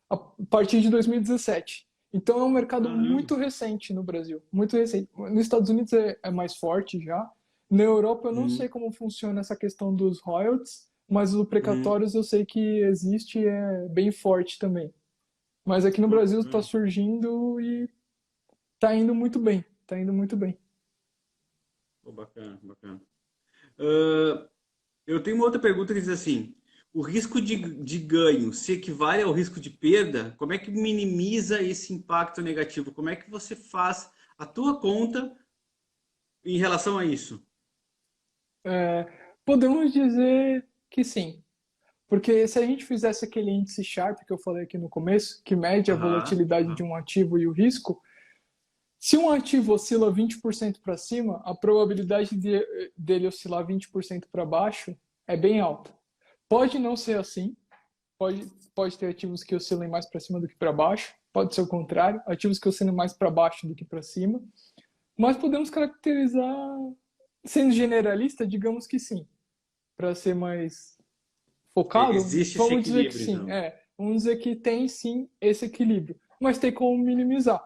a partir de 2017. Então é um mercado Caramba. muito recente no Brasil, muito recente. Nos Estados Unidos é mais forte já. Na Europa eu não sei Uhum, como funciona essa questão dos royalties, mas os uhum. precatórios eu sei que existe e é bem forte também. Mas aqui no Pô, Brasil está bacana. surgindo e está indo muito bem. Está indo muito bem. Pô, bacana, bacana. Ah, eu tenho uma outra pergunta que diz assim: o risco de ganho se equivale ao risco de perda? Como é que minimiza esse impacto negativo? Como é que você faz a tua conta em relação a isso? É, podemos dizer que sim. Porque se a gente fizesse aquele índice Sharpe que eu falei aqui no começo, que mede a Aham, volatilidade de aham. um ativo e o risco, se um ativo oscila 20% para cima, a probabilidade dele oscilar 20% para baixo é bem alta. Pode não ser assim, pode ter ativos que oscilem mais para cima do que para baixo, pode ser o contrário, ativos que oscilem mais para baixo do que para cima, mas podemos caracterizar, sendo generalista, digamos que sim, para ser mais focado, Existe esse vamos dizer que equilíbrio, sim. então. Vamos dizer que tem sim esse equilíbrio, mas tem como minimizar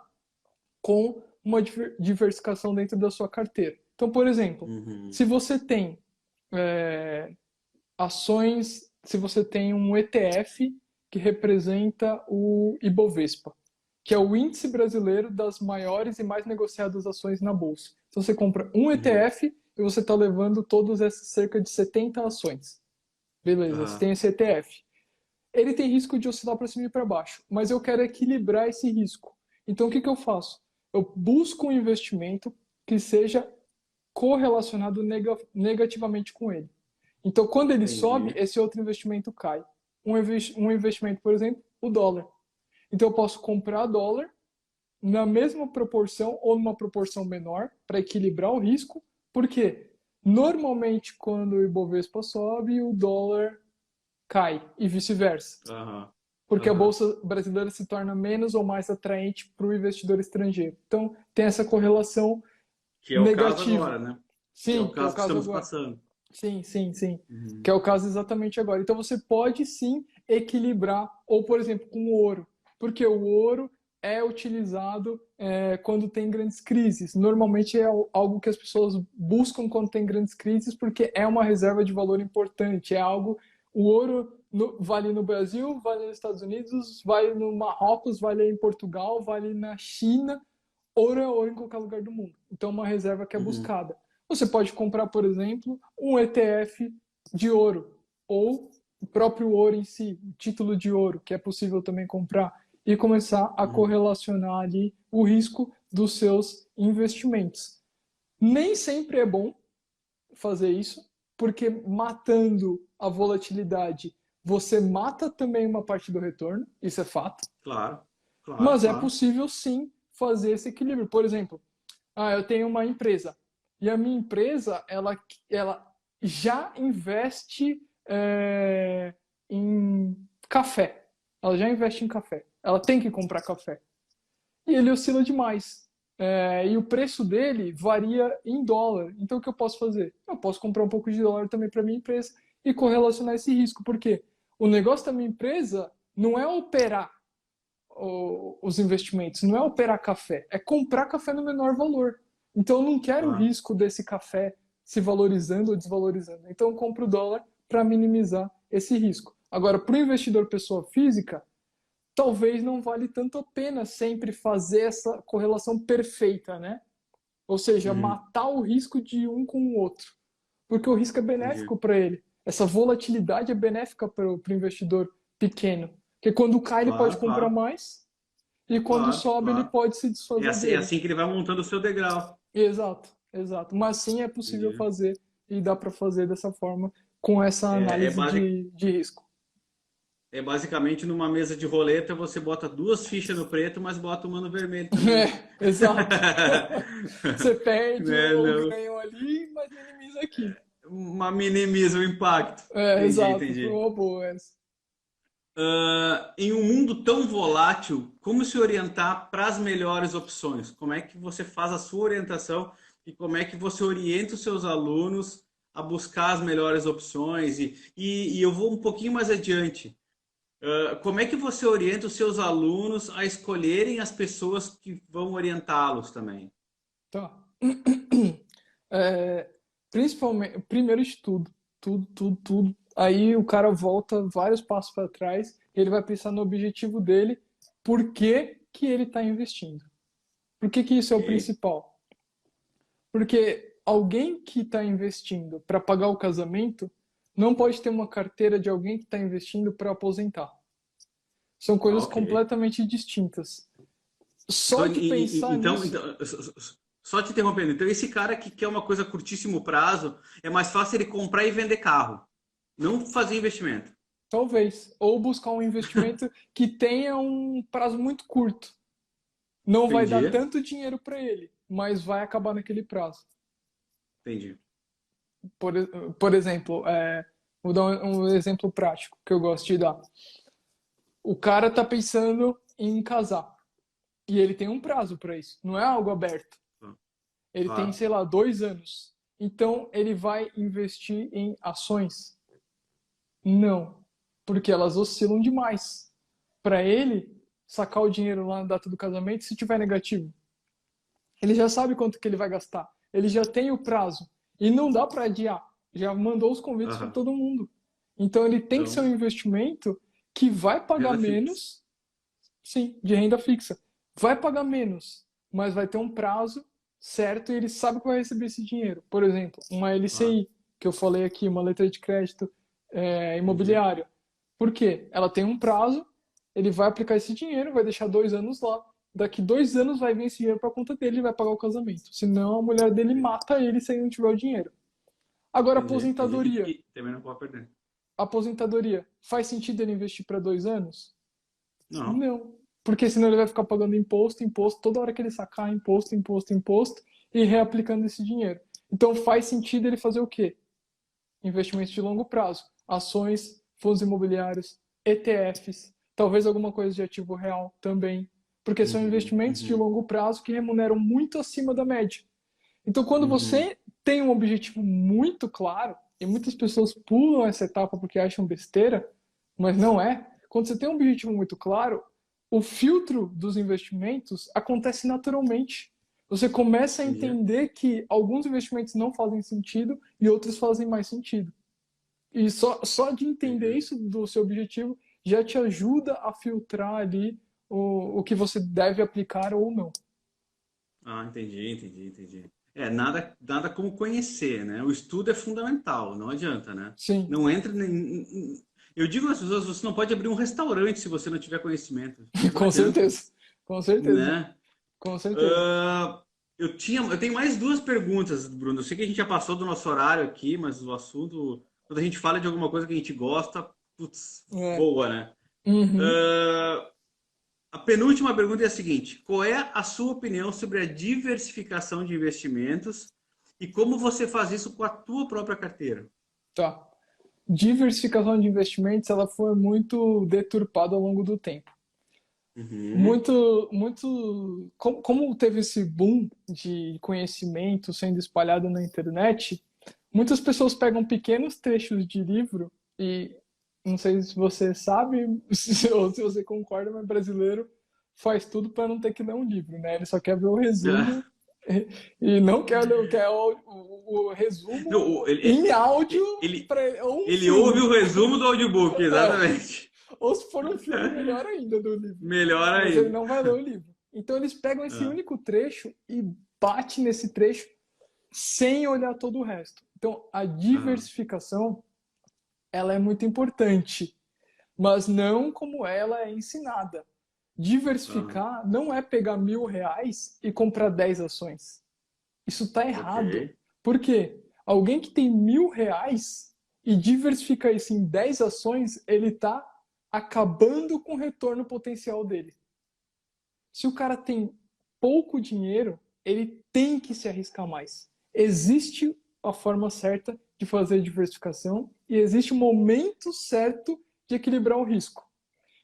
com uma diversificação dentro da sua carteira. Então, por exemplo, Uhum, se você tem é, ações, se você tem um ETF que representa o Ibovespa, que é o índice brasileiro das maiores e mais negociadas ações na bolsa. Então você compra um uhum, ETF e você está levando todas essas cerca de 70 ações. Beleza, você aham, tem esse ETF. Ele tem risco de oscilar para cima e para baixo, mas eu quero equilibrar esse risco. Então o que, que eu faço? Eu busco um investimento que seja correlacionado negativamente com ele. Então, quando ele sobe, entendi. esse outro investimento cai. Um investimento, por exemplo, o dólar. Então, eu posso comprar dólar na mesma proporção ou numa proporção menor para equilibrar o risco, porque normalmente quando o Ibovespa sobe, o dólar cai e vice-versa, Aham, porque a aham. bolsa brasileira se torna menos ou mais atraente para o investidor estrangeiro. Então, tem essa correlação Que é o caso negativa. agora, né? Que é Sim, o que é o caso que caso estamos agora. passando. Sim, sim, sim. Que Uhum, é o caso exatamente agora. Então você pode sim equilibrar, ou por exemplo, com o ouro, porque o ouro é utilizado quando tem grandes crises. Normalmente é algo que as pessoas buscam quando tem grandes crises, porque é uma reserva de valor importante. É algo. O ouro vale no Brasil, vale nos Estados Unidos, vale no Marrocos, vale em Portugal, vale na China. Ouro é ouro em qualquer lugar do mundo. Então, é uma reserva que é uhum, buscada. Você pode comprar, por exemplo, um ETF de ouro, ou o próprio ouro em si, o título de ouro, que é possível também comprar, e começar a uhum. correlacionar ali o risco dos seus investimentos. Nem sempre é bom fazer isso, porque matando a volatilidade, você mata também uma parte do retorno, isso é fato. Claro, claro, Mas é claro. possível sim fazer esse equilíbrio. Por exemplo, eu tenho uma empresa e a minha empresa ela já investe em café. Ela já investe em café. Ela tem que comprar café. E ele oscila demais. E o preço dele varia em dólar. Então o que eu posso fazer? Eu posso comprar um pouco de dólar também para minha empresa e correlacionar esse risco. Por quê? O negócio da minha empresa não é operar os investimentos, não é operar café, é comprar café no menor valor. Então eu não quero o Claro. risco desse café se valorizando ou desvalorizando. Então eu compro o dólar para minimizar esse risco. Agora, para o investidor pessoa física, talvez não vale tanto a pena sempre fazer essa correlação perfeita, né? Ou seja, Uhum, matar o risco de um com o outro. Porque o risco é entendi. benéfico para ele. Essa volatilidade é benéfica para o investidor pequeno. Porque quando cai, ele pode Claro, comprar claro, mais, e quando claro, sobe, ele claro. pode se desfazer É dele. assim que ele vai montando o seu degrau. Exato, exato. Mas sim é possível Entendi. fazer e dá para fazer dessa forma com essa É, análise de risco. é basicamente numa mesa de roleta você bota duas fichas no preto, mas bota uma no vermelho também. Exato. Você perde Né, ou não. ganha ali, mas minimiza aqui. Uma minimiza o impacto. Entendi, Exato. Foi entendi. uma boa essa. Em um mundo tão volátil, como se orientar para as melhores opções? Como é que você faz a sua orientação e como é que você orienta os seus alunos a buscar as melhores opções e eu vou um pouquinho mais adiante. Como é que você orienta os seus alunos a escolherem as pessoas que vão orientá-los também? Tá. É, principalmente, primeiro de tudo, tudo. Aí o cara volta vários passos para trás, ele vai pensar no objetivo dele, por que que ele está investindo. Por que que isso é o Ok? principal? Porque alguém que está investindo para pagar o casamento não pode ter uma carteira de alguém que está investindo para aposentar. São Ah, coisas ok. completamente distintas. Só Então, de pensar nisso, só te interrompendo. Então, esse cara que quer uma coisa a curtíssimo prazo, é mais fácil ele comprar e vender carro, não fazer investimento. talvez. Ou buscar um investimento que tenha um prazo muito curto. Não vai dar Entendi, tanto dinheiro para ele, mas vai acabar naquele prazo. entendi. Por, por exemplo, vou dar um exemplo prático que eu gosto de dar. O cara está pensando em casar e ele tem um prazo para isso, não é algo aberto. Ele tem, Claro. sei lá, 2 anos. Então ele vai investir em ações? Não, porque elas oscilam demais. Para ele sacar o dinheiro lá na data do casamento, se tiver negativo, ele já sabe quanto que ele vai gastar. Ele já tem o prazo e não dá para adiar. Já mandou os convites para Aham. todo mundo. Então ele tem que ser um Então, investimento que vai pagar renda fixa. menos, sim, de renda fixa. Vai pagar menos, mas vai ter um prazo certo e ele sabe que vai receber esse dinheiro. Por exemplo, uma Claro. LCI, que eu falei aqui, uma letra de crédito Entendi. imobiliária. Por quê? Ela tem um prazo, ele vai aplicar esse dinheiro, vai deixar 2 anos lá. Daqui 2 anos vai vir esse dinheiro para a conta dele e vai pagar o casamento. Senão a mulher dele Entendi. mata ele se ele não tiver o dinheiro. Agora, Entendi. Entendi. aposentadoria. E também não pode perder. Aposentadoria. Faz sentido ele investir para 2 anos? Não. Não. Porque senão ele vai ficar pagando imposto, imposto, toda hora que ele sacar, imposto, imposto, imposto, e reaplicando esse dinheiro. Então faz sentido ele fazer o quê? Investimentos de longo prazo. Ações, fundos imobiliários, ETFs, talvez alguma coisa de ativo real também. Porque são Uhum, investimentos de uhum, longo prazo que remuneram muito acima da média. Então, quando uhum. você tem um objetivo muito claro, e muitas pessoas pulam essa etapa porque acham besteira, mas não é. Quando você tem um objetivo muito claro, o filtro dos investimentos acontece naturalmente. Você começa a Entendi. entender que alguns investimentos não fazem sentido e outros fazem mais sentido. E só de entender Entendi. isso do seu objetivo já te ajuda a filtrar ali o que você deve aplicar ou não. Ah, entendi. Nada como conhecer, né? O estudo é fundamental, não adianta, né? Sim, Não entra Eu digo às pessoas, você não pode abrir um restaurante se você não tiver conhecimento. Não com adianta, certeza. Com certeza. né? Com certeza. Eu tenho mais duas perguntas, Bruno. Eu sei que a gente já passou do nosso horário aqui, mas o assunto, quando a gente fala de alguma coisa que a gente gosta, putz, É. boa, né? Uhum. A penúltima pergunta é a seguinte: qual é a sua opinião sobre a diversificação de investimentos e como você faz isso com a tua própria carteira? Tá. Diversificação de investimentos, ela foi muito deturpada ao longo do tempo. Uhum, Muito, como teve esse boom de conhecimento sendo espalhado na internet, muitas pessoas pegam pequenos trechos de livro e não sei se você sabe ou se você concorda, mas brasileiro faz tudo para não ter que ler um livro, né? Ele só quer ver o resumo e não quer ler, quer o Não, resumo em áudio ele, ou um ele ouve filme. o resumo do audiobook, É. exatamente. Ou se for um filme, melhor ainda do livro. Melhor Mas ele ainda. não vai ler o livro. Então eles pegam esse Ah, único trecho e bate nesse trecho sem olhar todo o resto. Então a ah, diversificação ela é muito importante, mas não como ela é ensinada. ah, Diversificar não é pegar R$ 1.000 e comprar 10 ações. Isso está ok. errado. Por quê? Alguém que tem R$ 1.000 e diversifica isso em 10 ações, ele está acabando com o retorno potencial dele. Se o cara tem pouco dinheiro, ele tem que se arriscar mais. Existe a forma certa de fazer diversificação e existe o momento certo de equilibrar o risco.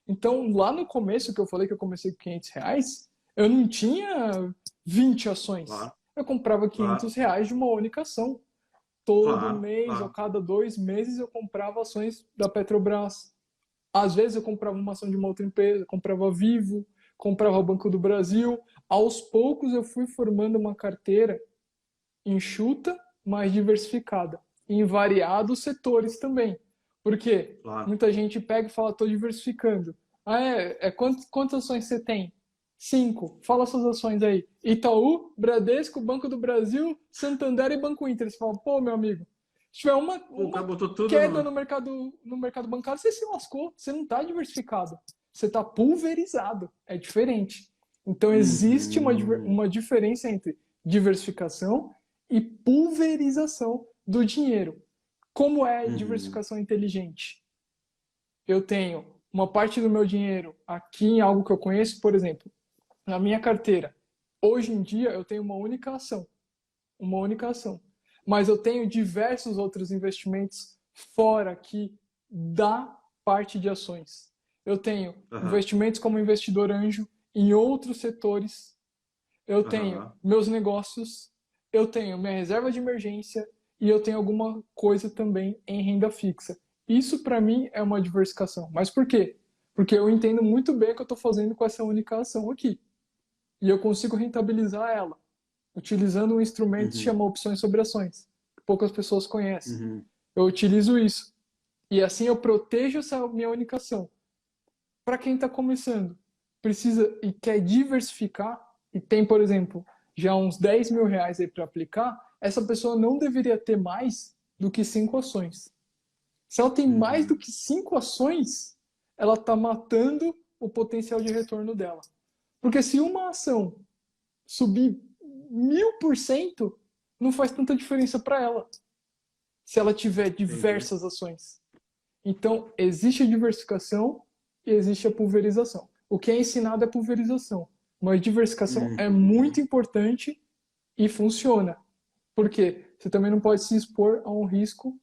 Então, lá no começo, que eu falei que eu comecei com R$ 500, eu não tinha 20 ações. Claro, Eu comprava claro. R$ 500 de uma única ação. todo Claro, mês ou claro. cada 2 meses eu comprava ações da Petrobras. Às vezes eu comprava uma ação de uma outra empresa, comprava Vivo, comprava Banco do Brasil. Aos poucos eu fui formando uma carteira enxuta, mas diversificada, em variados setores também. Por quê? Claro. Muita gente pega e fala, estou diversificando. Ah, quantas ações você tem? 5. Fala suas ações aí. Itaú, Bradesco, Banco do Brasil, Santander e Banco Inter. Você fala, pô, meu amigo, se tiver uma, Pô, o uma cara botou tudo queda no. no mercado bancário, você se lascou. Você não está diversificado. Você está pulverizado. É diferente. Então, existe Uhum, uma diferença entre diversificação e pulverização do dinheiro. Como é uhum, diversificação inteligente? Eu tenho uma parte do meu dinheiro aqui em algo que eu conheço, por exemplo, na minha carteira. Hoje em dia eu tenho uma única ação. Mas eu tenho diversos outros investimentos fora aqui da parte de ações. Eu tenho aham, investimentos como investidor anjo em outros setores. Eu tenho aham, meus negócios, eu tenho minha reserva de emergência e eu tenho alguma coisa também em renda fixa. Isso para mim é uma diversificação. Mas por quê? Porque eu entendo muito bem o que eu estou fazendo com essa única ação aqui. E eu consigo rentabilizar ela utilizando um instrumento que se uhum, chama opções sobre ações, que poucas pessoas conhecem. uhum, Eu utilizo isso. E assim eu protejo essa minha única ação. Para quem está começando, precisa e quer diversificar, e tem, por exemplo, já uns R$ 10.000 aí para aplicar, essa pessoa não deveria ter mais do que 5 ações. Se ela tem mais do uhum. que 5 ações, ela está matando o potencial de retorno dela. Porque se uma ação subir 1000%, não faz tanta diferença para ela, se ela tiver Entendi. diversas ações. Então, existe a diversificação e existe a pulverização. O que é ensinado é pulverização, mas diversificação é muito Uhum, importante e funciona. Por quê? Você também não pode se expor a um risco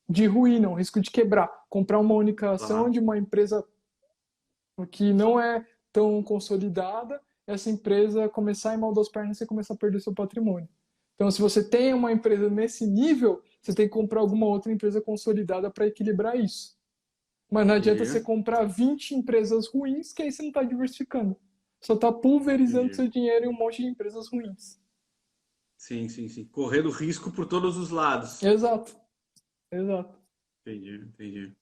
de ruína, um risco de quebrar. Comprar uma única ação claro. de uma empresa que não é tão consolidada, essa empresa começar a ir mal das pernas e você começar a perder seu patrimônio. Então, se você tem uma empresa nesse nível, você tem que comprar alguma outra empresa consolidada para equilibrar isso. Mas não adianta você Entendi, comprar 20 empresas ruins, que aí você não está diversificando. Só está pulverizando entendi. seu dinheiro em um monte de empresas ruins. Sim, sim, sim. Correndo risco por todos os lados. Exato, exato. Entendi, entendi.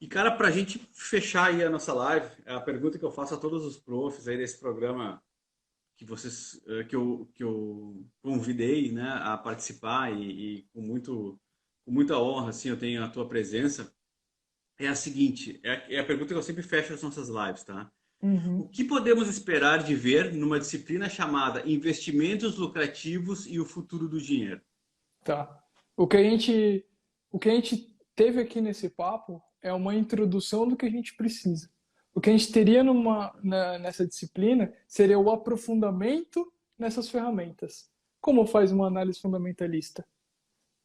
E, cara, para a gente fechar aí a nossa live, é a pergunta que eu faço a todos os profs aí desse programa que vocês, que eu convidei, né, a participar e com muita honra, assim, eu tenho a tua presença, é a seguinte, é a pergunta que eu sempre fecho as nossas lives, tá? O Uhum. que podemos esperar de ver numa disciplina chamada Investimentos Lucrativos e o Futuro do Dinheiro? Tá. O que a gente, o que a gente teve aqui nesse papo é uma introdução do que a gente precisa. O que a gente teria nessa disciplina seria o aprofundamento nessas ferramentas. Como faz uma análise fundamentalista?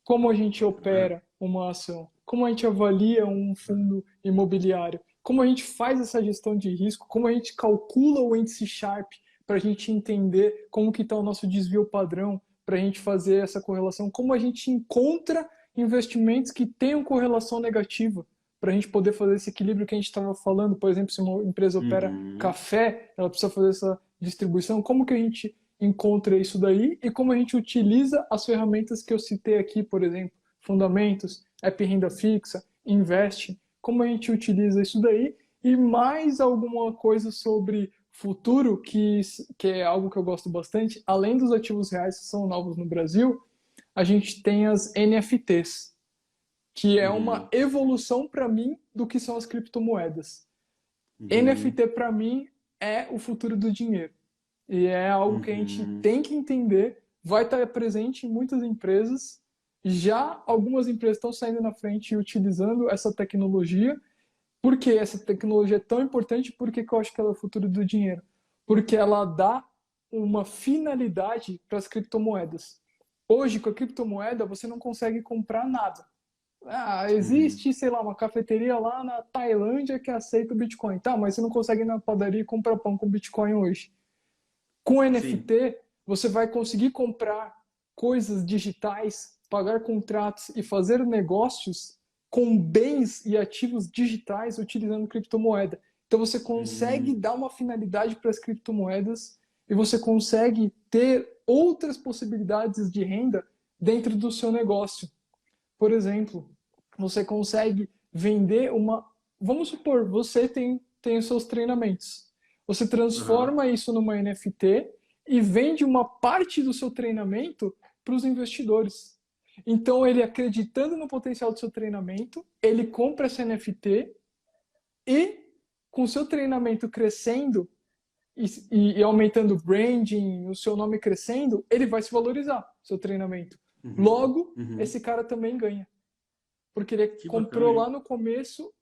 Como a gente É, opera uma ação? Como a gente avalia um fundo imobiliário? Como a gente faz essa gestão de risco? Como a gente calcula o índice Sharpe para a gente entender como que está o nosso desvio padrão, para a gente fazer essa correlação? Como a gente encontra investimentos que tenham correlação negativa, para a gente poder fazer esse equilíbrio que a gente estava falando? Por exemplo, se uma empresa opera uhum, café, ela precisa fazer essa distribuição. Como que a gente encontra isso daí e como a gente utiliza as ferramentas que eu citei aqui, por exemplo, Fundamentos, App Renda Fixa, Invest, como a gente utiliza isso daí e mais alguma coisa sobre futuro, que é algo que eu gosto bastante, além dos ativos reais que são novos no Brasil, a gente tem as NFTs, que é uma uhum, evolução para mim do que são as criptomoedas. uhum, NFT para mim é o futuro do dinheiro. E é algo que a gente uhum. tem que entender, vai estar presente em muitas empresas. Já algumas empresas estão saindo na frente e utilizando essa tecnologia. Por que essa tecnologia é tão importante? Por que eu acho que ela é o futuro do dinheiro? Porque ela dá uma finalidade para as criptomoedas. Hoje, com a criptomoeda, você não consegue comprar nada. Ah, Uhum. existe, sei lá, uma cafeteria lá na Tailândia que aceita o Bitcoin. Tá, mas você não consegue ir na padaria e comprar pão com Bitcoin hoje. Com Sim. NFT, você vai conseguir comprar coisas digitais pagar contratos e fazer negócios com bens e ativos digitais utilizando criptomoeda. Então você consegue dar uma finalidade para as criptomoedas e você consegue ter outras possibilidades de renda dentro do seu negócio. Por exemplo, você consegue vender uma... Vamos supor, você tem os seus treinamentos. Você transforma isso numa NFT e vende uma parte do seu treinamento para os investidores. Então, ele acreditando no potencial do seu treinamento, ele compra essa NFT e, com o seu treinamento crescendo e aumentando o branding, o seu nome crescendo, ele vai se valorizar, seu treinamento. Logo, esse cara também ganha. Porque ele comprou lá no começo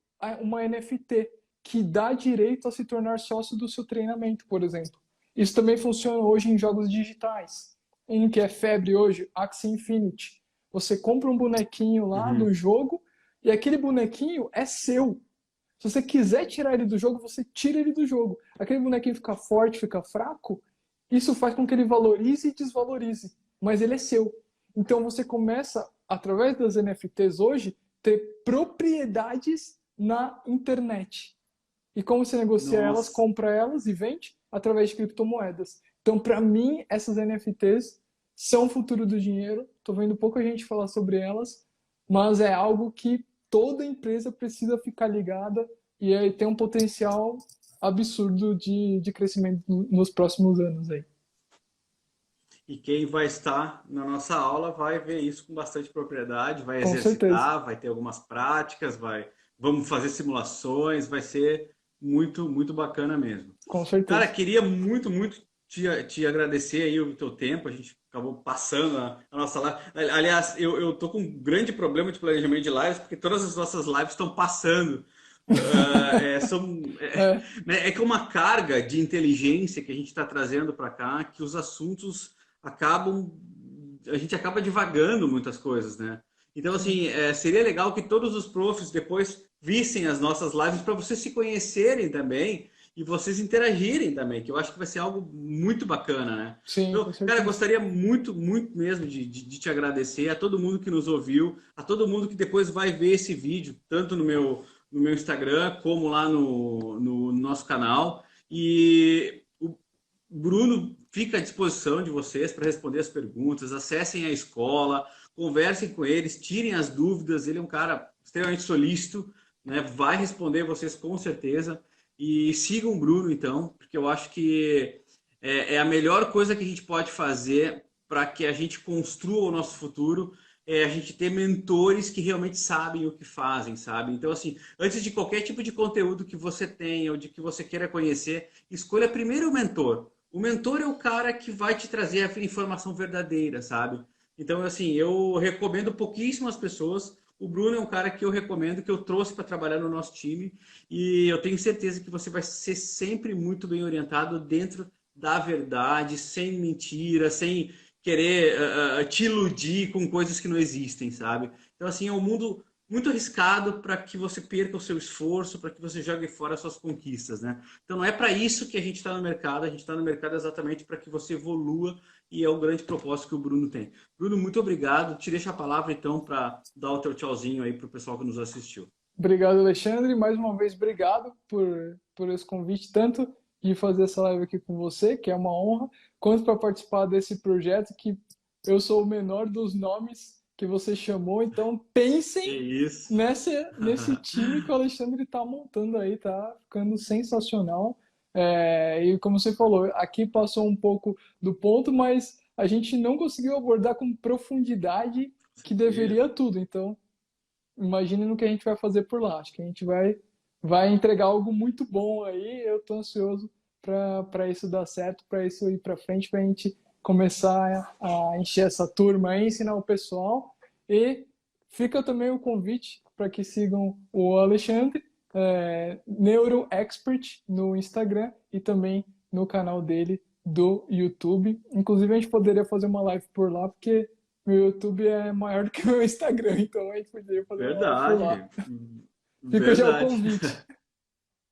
uma NFT que dá direito a se tornar sócio do seu treinamento, por exemplo. Isso também funciona hoje em jogos digitais. Um que é febre hoje, Axie Infinity. Você compra um bonequinho lá no jogo e aquele bonequinho é seu. Se você quiser tirar ele do jogo, você tira ele do jogo. Aquele bonequinho fica forte, fica fraco, isso faz com que ele valorize e desvalorize. Mas ele é seu. Então você começa, através das NFTs hoje, ter propriedades na internet. E como você negocia elas, compra elas e vende através de criptomoedas. Então, para mim, essas NFTs são o futuro do dinheiro. Estou vendo pouca gente falar sobre elas, mas é algo que toda empresa precisa ficar ligada e aí tem um potencial absurdo de crescimento nos próximos anos aí. E quem vai estar na nossa aula vai ver isso com bastante propriedade, vai Com exercitar, certeza. vai ter algumas práticas, vamos fazer simulações, vai ser muito, muito bacana mesmo. Com Cara, certeza. queria muito, muito te agradecer aí o teu tempo, a gente acabou passando a nossa live. Aliás, eu tô com um grande problema de planejamento de lives, porque todas as nossas lives estão passando. É, Né, é que uma carga de inteligência que a gente está trazendo para cá, que os assuntos acabam, a gente acaba divagando muitas coisas, né? Então, assim, seria legal que todos os profs depois vissem as nossas lives para vocês se conhecerem também e vocês interagirem também, que eu acho que vai ser algo muito bacana, né? sim, Então, com cara, certeza. gostaria muito, muito mesmo de te agradecer, a todo mundo que nos ouviu, a todo mundo que depois vai ver esse vídeo, tanto no meu Instagram, como lá no nosso canal. E o Bruno fica à disposição de vocês para responder as perguntas. Acessem a escola, conversem com eles, tirem as dúvidas. Ele é um cara extremamente solícito, né? Vai responder vocês com certeza. E sigam o Bruno, então, porque eu acho que é a melhor coisa que a gente pode fazer para que a gente construa o nosso futuro a gente ter mentores que realmente sabem o que fazem, sabe? Então, assim, antes de qualquer tipo de conteúdo que você tenha ou de que você queira conhecer, escolha primeiro o mentor. O mentor é o cara que vai te trazer a informação verdadeira, sabe? Então, assim, eu recomendo pouquíssimas pessoas. O Bruno é um cara que eu recomendo, que eu trouxe para trabalhar no nosso time. E eu tenho certeza que você vai ser sempre muito bem orientado dentro da verdade, sem mentira, sem querer te iludir com coisas que não existem, sabe? Então, assim, é um mundo muito arriscado para que você perca o seu esforço, para que você jogue fora as suas conquistas, né? Então, não é para isso que a gente está no mercado, a gente está no mercado exatamente para que você evolua e é o grande propósito que o Bruno tem. Bruno, muito obrigado. Te deixo a palavra, então, para dar o teu tchauzinho aí para o pessoal que nos assistiu. Obrigado, Alexandre. Mais uma vez, obrigado por esse convite, tanto de fazer essa live aqui com você, que é uma honra, quanto para participar desse projeto, que eu sou o menor dos nomes que você chamou. Então, Que pensem isso. nesse time que o Alexandre está montando aí, tá ficando sensacional. E como você falou, aqui passou um pouco do ponto, mas a gente não conseguiu abordar com profundidade que deveria tudo. Então, imagine no que a gente vai fazer por lá. Acho que a gente vai entregar algo muito bom aí. Eu estou ansioso para isso dar certo, para isso ir para frente, para a gente começar a encher essa turma aí, ensinar o pessoal. E fica também o convite para que sigam o Alexandre, Neuro Expert, no Instagram e também no canal dele do YouTube. Inclusive, a gente poderia fazer uma live por lá, porque meu YouTube é maior do que meu Instagram, então a gente poderia fazer uma live por lá. Verdade. Fica já o Verdade. convite.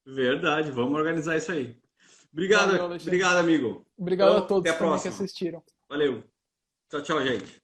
Verdade. Vamos organizar isso aí. Valeu, Obrigado, Alexandre. obrigado, amigo. Obrigado a Então, até a todos também que próxima. assistiram. Valeu. Tchau, tchau, gente.